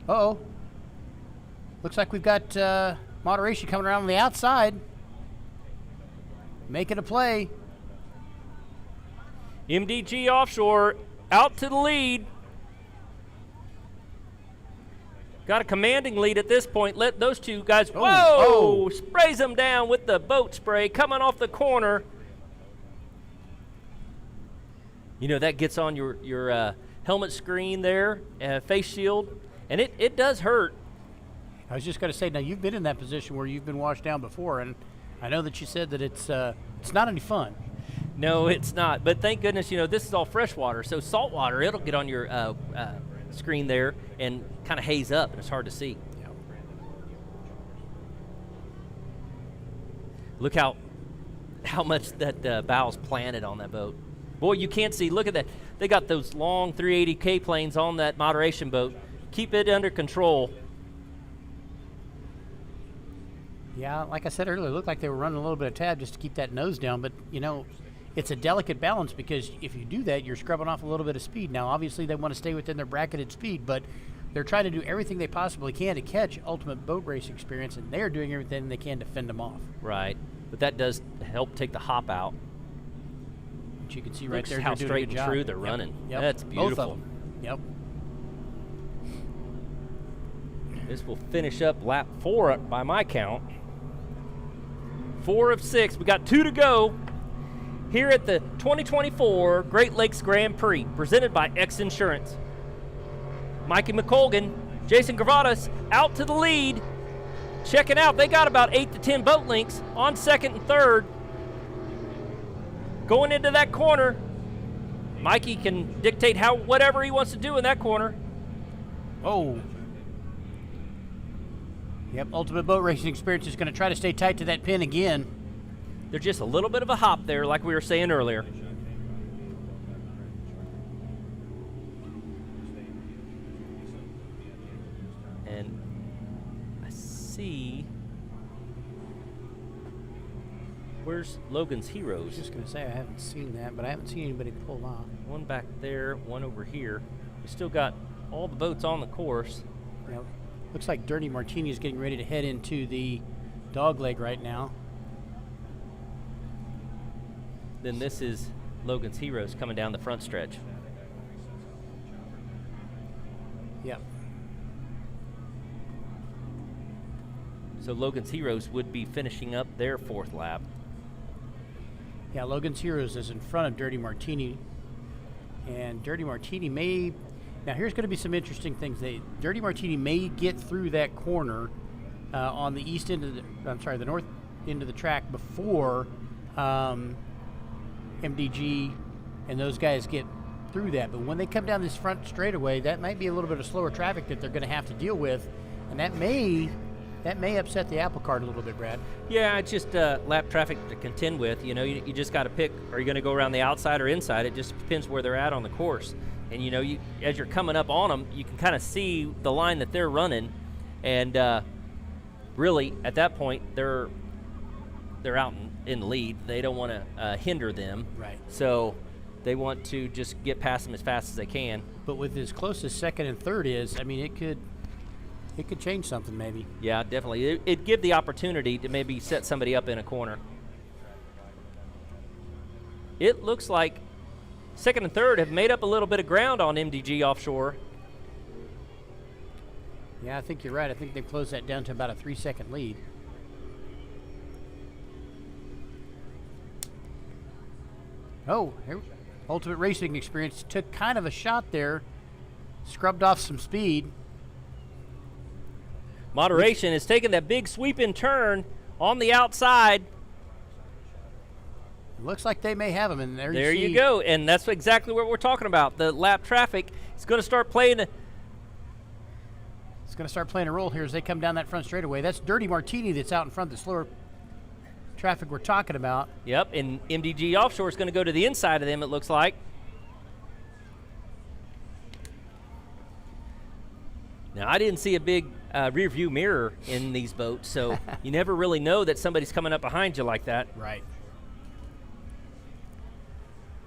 Uh-oh. Looks like we've got Moderation coming around on the outside. Making a play. MDG Offshore out to the lead. Got a commanding lead at this point. Let those two guys, sprays them down with the boat spray coming off the corner. You know, that gets on your helmet screen there, face shield, and it does hurt. I was just going to say, now you've been in that position where you've been washed down before, and I know that you said that it's not any fun. No, it's not. But thank goodness, you know, this is all fresh water. So salt water, it'll get on your screen there and kind of haze up, and it's hard to see. Yeah. Look how much that bow's planted on that boat. Boy, you can't see. Look at that. They got those long 380K planes on that moderation boat. Keep it under control. Yeah, like I said earlier, it looked like they were running a little bit of tab just to keep that nose down. But, you know, it's a delicate balance because if you do that, you're scrubbing off a little bit of speed. Now, obviously, they want to stay within their bracketed speed, but they're trying to do everything they possibly can to catch ultimate boat race experience, and they're doing everything they can to fend them off. Right. But that does help take the hop out. Which you can see right Looks there. how they're doing a straight good and job. true they're running. Yep. That's beautiful. Both of them. Yep. This will finish up lap 4 by my count. 4 of 6. We got 2 to go here at the 2024 Great Lakes Grand Prix, presented by X Insurance. Mikey McColgan, Jason Gravatas out to the lead. Checking out, they got about 8 to 10 boat lengths on second and third. Going into that corner, Mikey can dictate whatever he wants to do in that corner. Oh. Yep, ultimate boat racing experience is going to try to stay tight to that pin again. There's just a little bit of a hop there, like we were saying earlier. And I see, where's Logan's Heroes? I was just going to say I haven't seen that, but I haven't seen anybody pull off. One back there, one over here. We still got all the boats on the course. Yep. Looks like Dirty Martini is getting ready to head into the dog leg right now. Then this is Logan's Heroes coming down the front stretch. Yep. So Logan's Heroes would be finishing up their 4th lap. Yeah, Logan's Heroes is in front of Dirty Martini. And Dirty Martini may... Now, here's going to be some interesting things. Dirty Martini may get through that corner on the east end of the north end of the track before MDG and those guys get through that. But when they come down this front straightaway, that might be a little bit of slower traffic that they're going to have to deal with, and that may upset the apple cart a little bit, Brad. Yeah, it's just lap traffic to contend with. You know, you just got to pick. Are you going to go around the outside or inside? It just depends where they're at on the course. And, you know, as you're coming up on them, you can kind of see the line that they're running. And really, at that point, they're out in the lead. They don't want to hinder them. Right. So they want to just get past them as fast as they can. But with as close as second and third is, I mean, it could change something maybe. Yeah, definitely. It'd give the opportunity to maybe set somebody up in a corner. It looks like second and third have made up a little bit of ground on MDG offshore. Yeah, I think you're right. I think they've closed that down to about a 3-second lead. Oh, here, Ultimate Racing Experience took kind of a shot there, scrubbed off some speed. Moderation is taking that big sweep-in turn on the outside. It looks like they may have them, and there you go, and that's exactly what we're talking about. The lap traffic is going to start playing. It's going to start playing a role here as they come down that front straightaway. That's Dirty Martini that's out in front, the slower traffic we're talking about. Yep, and MDG Offshore is going to go to the inside of them, it looks like. Now, I didn't see a big rear view mirror in these boats, so you never really know that somebody's coming up behind you like that. Right.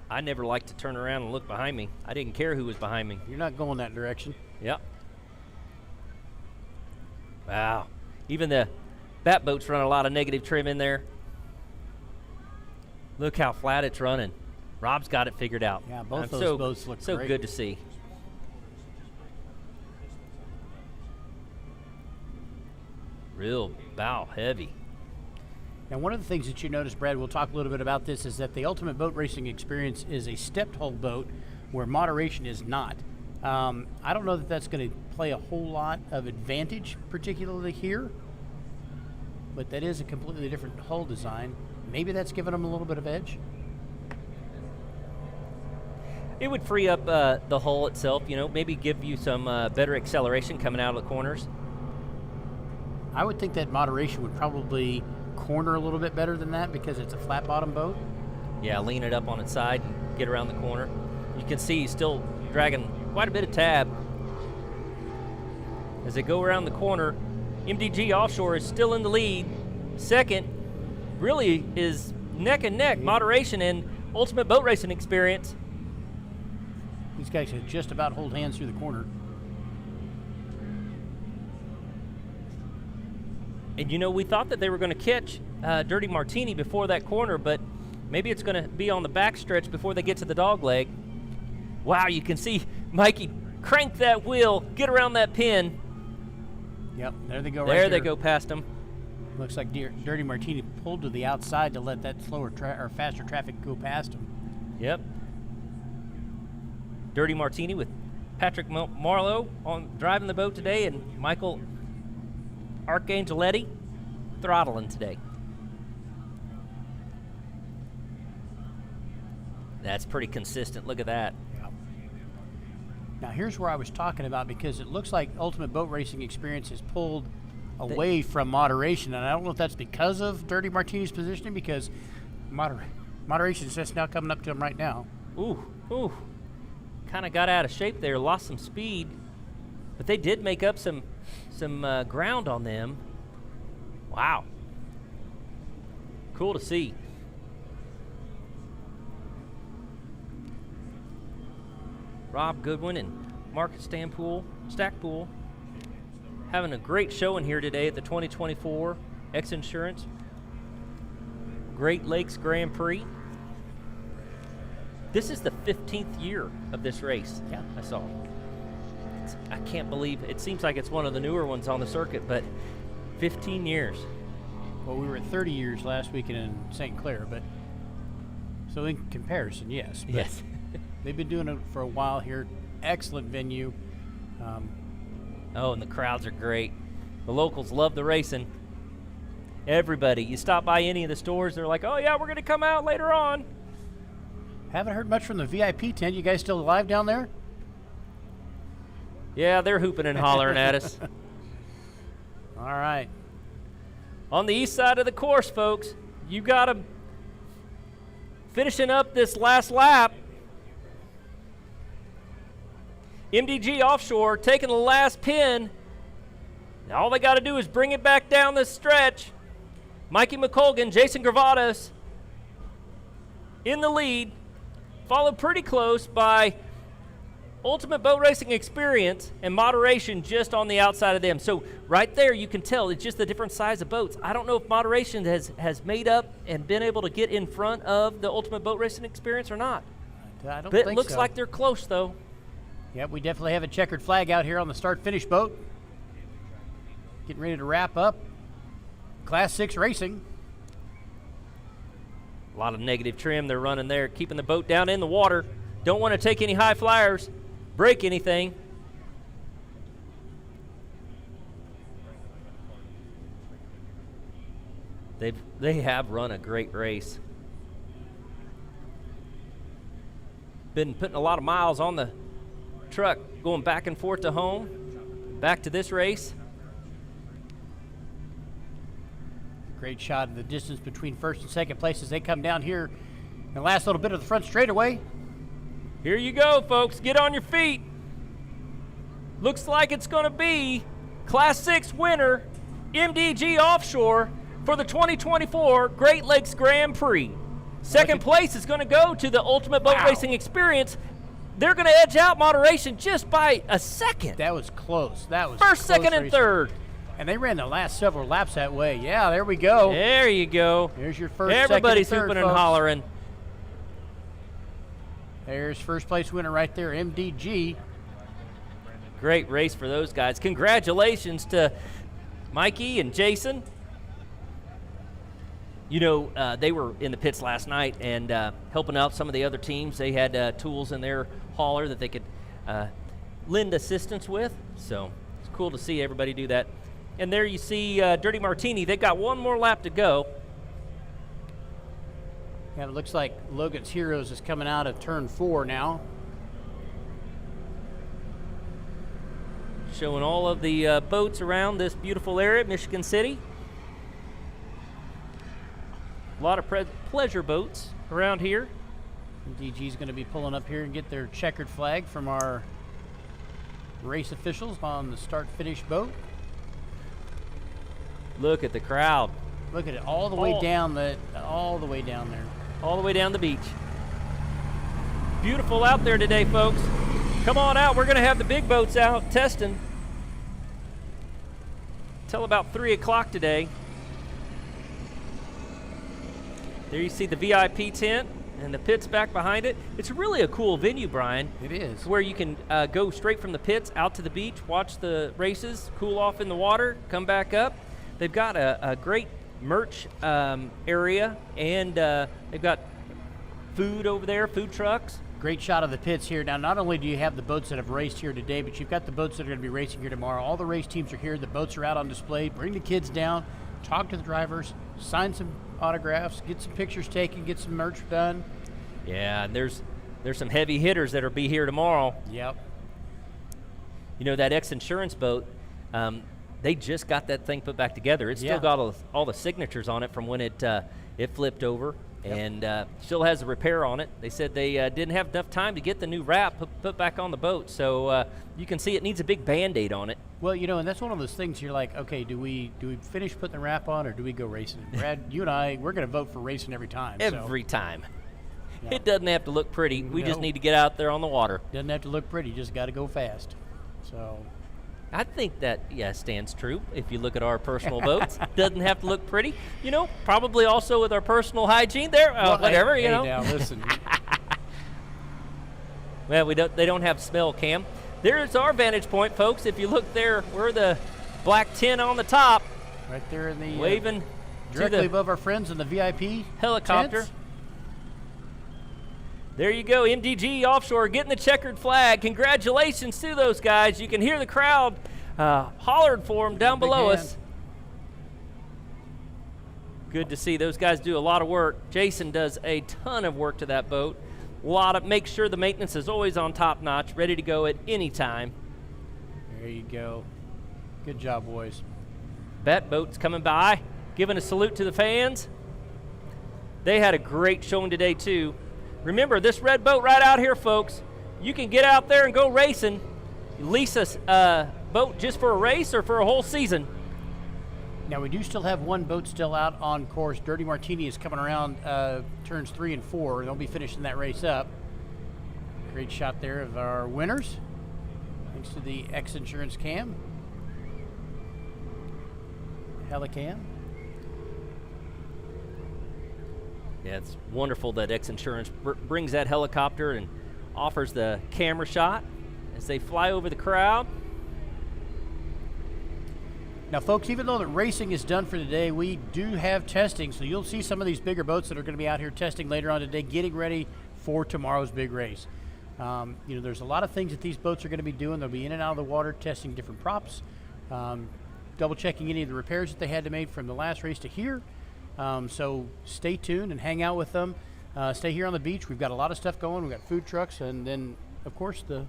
I never liked to turn around and look behind me. I didn't care who was behind me. You're not going that direction. Yep. Wow. Even the bat boats run a lot of negative trim in there. Look how flat it's running. Rob's got it figured out. Yeah, both those boats look so great. good to see. Real bow heavy. Now, one of the things that you notice, Brad, we'll talk a little bit about this, is that the Ultimate Boat Racing Experience is a stepped hull boat where moderation is not. I don't know that that's going to play a whole lot of advantage, particularly here, but that is a completely different hull design. Maybe that's giving them a little bit of edge. It would free up the hull itself, you know, maybe give you some better acceleration coming out of the corners. I would think that moderation would probably corner a little bit better than that because it's a flat bottom boat. Yeah, lean it up on its side and get around the corner. You can see he's still dragging quite a bit of tab. As they go around the corner, MDG Offshore is still in the lead. Second really is neck and neck, Moderation and Ultimate Boat Racing Experience. These guys can just about hold hands through the corner. And you know, we thought that they were going to catch Dirty Martini before that corner, but maybe it's going to be on the backstretch before they get to the dog leg. Wow, you can see Mikey crank that wheel, get around that pin. Yep, there they go. There they go past him. Looks like Dirty Martini pulled to the outside to let that slower or faster traffic go past him. Yep. Dirty Martini with Patrick Marlowe on driving the boat today, and Michael Arcangeletti throttling today. That's pretty consistent. Look at that. Yeah. Now here's where I was talking about, because it looks like Ultimate Boat Racing Experience has pulled away from Moderation, and I don't know if that's because of Dirty Martini's positioning, because Moderation is just now coming up to him right now. Ooh. Kind of got out of shape there, lost some speed, but they did make up some ground on them. Wow. Cool to see. Rob Goodwin and Marcus Stackpool having a great showing here today at the 2024 X Insurance Great Lakes Grand Prix. This is the 15th year of this race. Yeah, I saw. I can't believe it. Seems like it's one of the newer ones on the circuit, but 15 years. Well, we were at 30 years last weekend in St. Clair, but so in comparison, yes. Yes. They've been doing it for a while here. Excellent venue. Oh, and the crowds are great. The locals love the racing. Everybody, you stop by any of the stores, they're like, oh yeah, we're going to come out later on. Haven't heard much from the VIP tent. You guys still alive down there? Yeah, they're hooping and hollering at us. All right. On the east side of the course, folks, you got them finishing up this last lap. MDG Offshore taking the last pin. Now all they got to do is bring it back down this stretch. Mikey McColgan, Jason Gravados in the lead, followed pretty close by Ultimate Boat Racing Experience and Moderation just on the outside of them. So right there you can tell it's just the different size of boats. I don't know if Moderation has made up and been able to get in front of the Ultimate Boat Racing Experience or not. I don't But think it looks so. like they're close though. Yep, we definitely have a checkered flag out here on the start-finish boat. Getting ready to wrap up Class 6 racing. A lot of negative trim they're running there, keeping the boat down in the water. Don't want to take any high flyers, break anything. They have run a great race. Been putting a lot of miles on the truck, going back and forth to home, back to this race. Great shot of the distance between first and second place as they come down here in the last little bit of the front straightaway. Here you go, folks. Get on your feet. Looks like it's going to be Class 6 winner, MDG Offshore, for the 2024 Great Lakes Grand Prix. Second place is going to go to the Ultimate Boat Racing Experience. They're going to edge out Moderation just by a second. That was close. That was first, close second, and racing. third. And they ran the last several laps that way. Yeah, there we go. There you go. There's your first, Everybody's second, and third, hooping and folks. hollering. There's first place winner right there, MDG. Great race for those guys. Congratulations to Mikey and Jason. You know, they were in the pits last night and helping out some of the other teams. They had tools in their hauler that they could lend assistance with. So it's cool to see everybody do that. And there you see Dirty Martini. They've got one more lap to go. And it looks like Logan's Heroes is coming out of turn 4 now. Showing all of the boats around this beautiful area, Michigan City. A lot of pleasure boats around here. DG is going to be pulling up here and get their checkered flag from our race officials on the start-finish boat. Look at the crowd. Look at it, all the way down all the way down there. All the way down the beach. Beautiful out there today, folks. Come on out. We're going to have the big boats out testing till about 3 o'clock today. There you see the VIP tent and the pits back behind it. It's really a cool venue, Brian. It is. Where you can go straight from the pits out to the beach, watch the races, cool off in the water, come back up. They've got a great merch area, and they've got food over there, food trucks. Great shot of the pits here. Now, not only do you have the boats that have raced here today, but you've got the boats that are going to be racing here tomorrow. All the race teams are here. The boats are out on display. Bring the kids down, talk to the drivers, sign some autographs, get some pictures taken, get some merch done. Yeah, and there's some heavy hitters that'll be here tomorrow. Yep. You know, that X-Insurance boat, they just got that thing put back together. It's still got all the signatures on it from when it flipped over. Yep. And still has a repair on it. They said they didn't have enough time to get the new wrap put back on the boat. So you can see it needs a big Band-Aid on it. Well, you know, and that's one of those things you're like, okay, do we finish putting the wrap on, or do we go racing? Brad, you and I, we're going to vote for racing every time. Every time. Yeah. It doesn't have to look pretty. We just need to get out there on the water. Doesn't have to look pretty. Just got to go fast. So I think that, stands true if you look at our personal boats. Doesn't have to look pretty. You know, probably also with our personal hygiene there. Well, whatever, you know. Now, listen. Well, they don't have smell cam. There's our vantage point, folks. If you look there, we're the black tin on the top. Right there in the waving directly above our friends in the VIP helicopter. Tents. There you go, MDG Offshore getting the checkered flag. Congratulations to those guys. You can hear the crowd hollering for them down below us. Good to see those guys do a lot of work. Jason does a ton of work to that boat. Make sure the maintenance is always on top notch, ready to go at any time. There you go. Good job, boys. That boat's coming by, giving a salute to the fans. They had a great showing today, too. Remember, this red boat right out here, folks, you can get out there and go racing. Lease a boat just for a race or for a whole season. Now, we do still have one boat still out on course. Dirty Martini is coming around turns 3 and 4. They'll be finishing that race up. Great shot there of our winners. Thanks to the X-Insurance cam. Helicam. Yeah, it's wonderful that X-Insurance brings that helicopter and offers the camera shot as they fly over the crowd. Now, folks, even though the racing is done for today, we do have testing, so you'll see some of these bigger boats that are going to be out here testing later on today, getting ready for tomorrow's big race. You know, there's a lot of things that these boats are going to be doing. They'll be in and out of the water, testing different props, double-checking any of the repairs that they had to make from the last race to here. So stay tuned and hang out with them. Stay here on the beach. We've got a lot of stuff going. We've got food trucks, and then, of course, the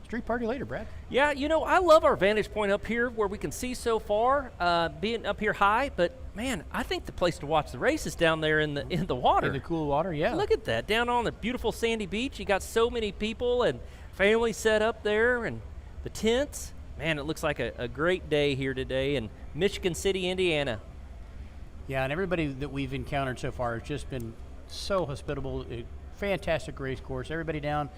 street party later, Brad. Yeah, you know, I love our vantage point up here where we can see so far, being up here high. But, man, I think the place to watch the race is down there in the water. In the cool water, yeah. Look at that. Down on the beautiful sandy beach, you got so many people and families set up there and the tents. Man, it looks like a great day here today in Michigan City, Indiana. Yeah, and everybody that we've encountered so far has just been so hospitable. A fantastic race course. Everybody down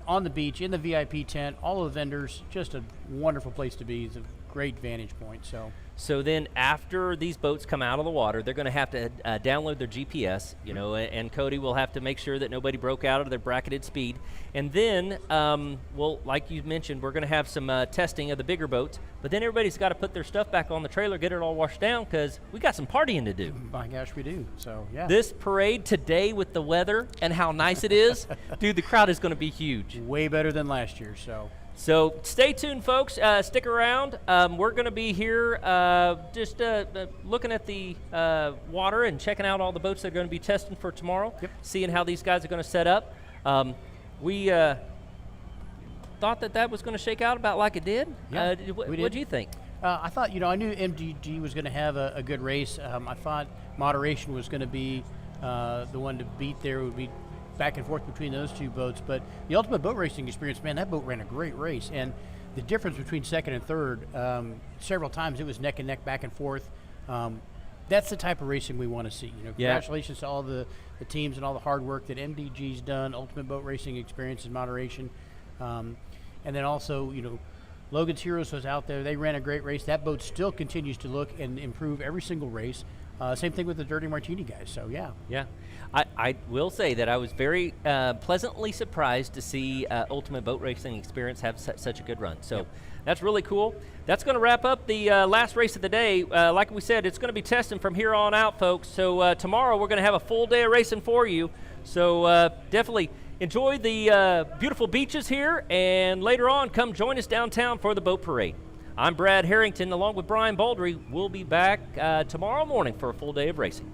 on the beach, in the VIP tent, all of the vendors, just a wonderful place to be. It's a great vantage point. So then after these boats come out of the water, they're going to have to download their GPS, you know, and Cody will have to make sure that nobody broke out of their bracketed speed. And then, well, like you mentioned, we're going to have some testing of the bigger boats, but then everybody's got to put their stuff back on the trailer, get it all washed down, because we got some partying to do. My gosh, we do. So, yeah. This parade today with the weather and how nice it is, dude, the crowd is going to be huge. Way better than last year, So stay tuned, folks. Stick around. We're going to be here just looking at the water and checking out all the boats that are going to be testing for tomorrow, seeing how these guys are going to set up. We thought that was going to shake out about like it did. Yeah, what do you think? I thought, you know, I knew MDG was going to have a good race. I thought moderation was going to be the one to beat there would be back and forth between those two boats. But the Ultimate Boat Racing experience, man, that boat ran a great race. And the difference between second and third, several times it was neck and neck, back and forth. That's the type of racing we want to see. Congratulations to all the teams and all the hard work that MDG's done, Ultimate Boat Racing Experience in moderation. And then also, Logan's Heroes was out there. They ran a great race. That boat still continues to look and improve every single race. Same thing with the Dirty Martini guys. So, yeah. Yeah. I will say that I was very pleasantly surprised to see Ultimate Boat Racing Experience have such a good run. So that's really cool. That's going to wrap up the last race of the day. Like we said, it's going to be testing from here on out, folks. So tomorrow we're going to have a full day of racing for you. So definitely enjoy the beautiful beaches here, and later on, come join us downtown for the boat parade. I'm Brad Harrington, along with Brian Baldry. We'll be back tomorrow morning for a full day of racing.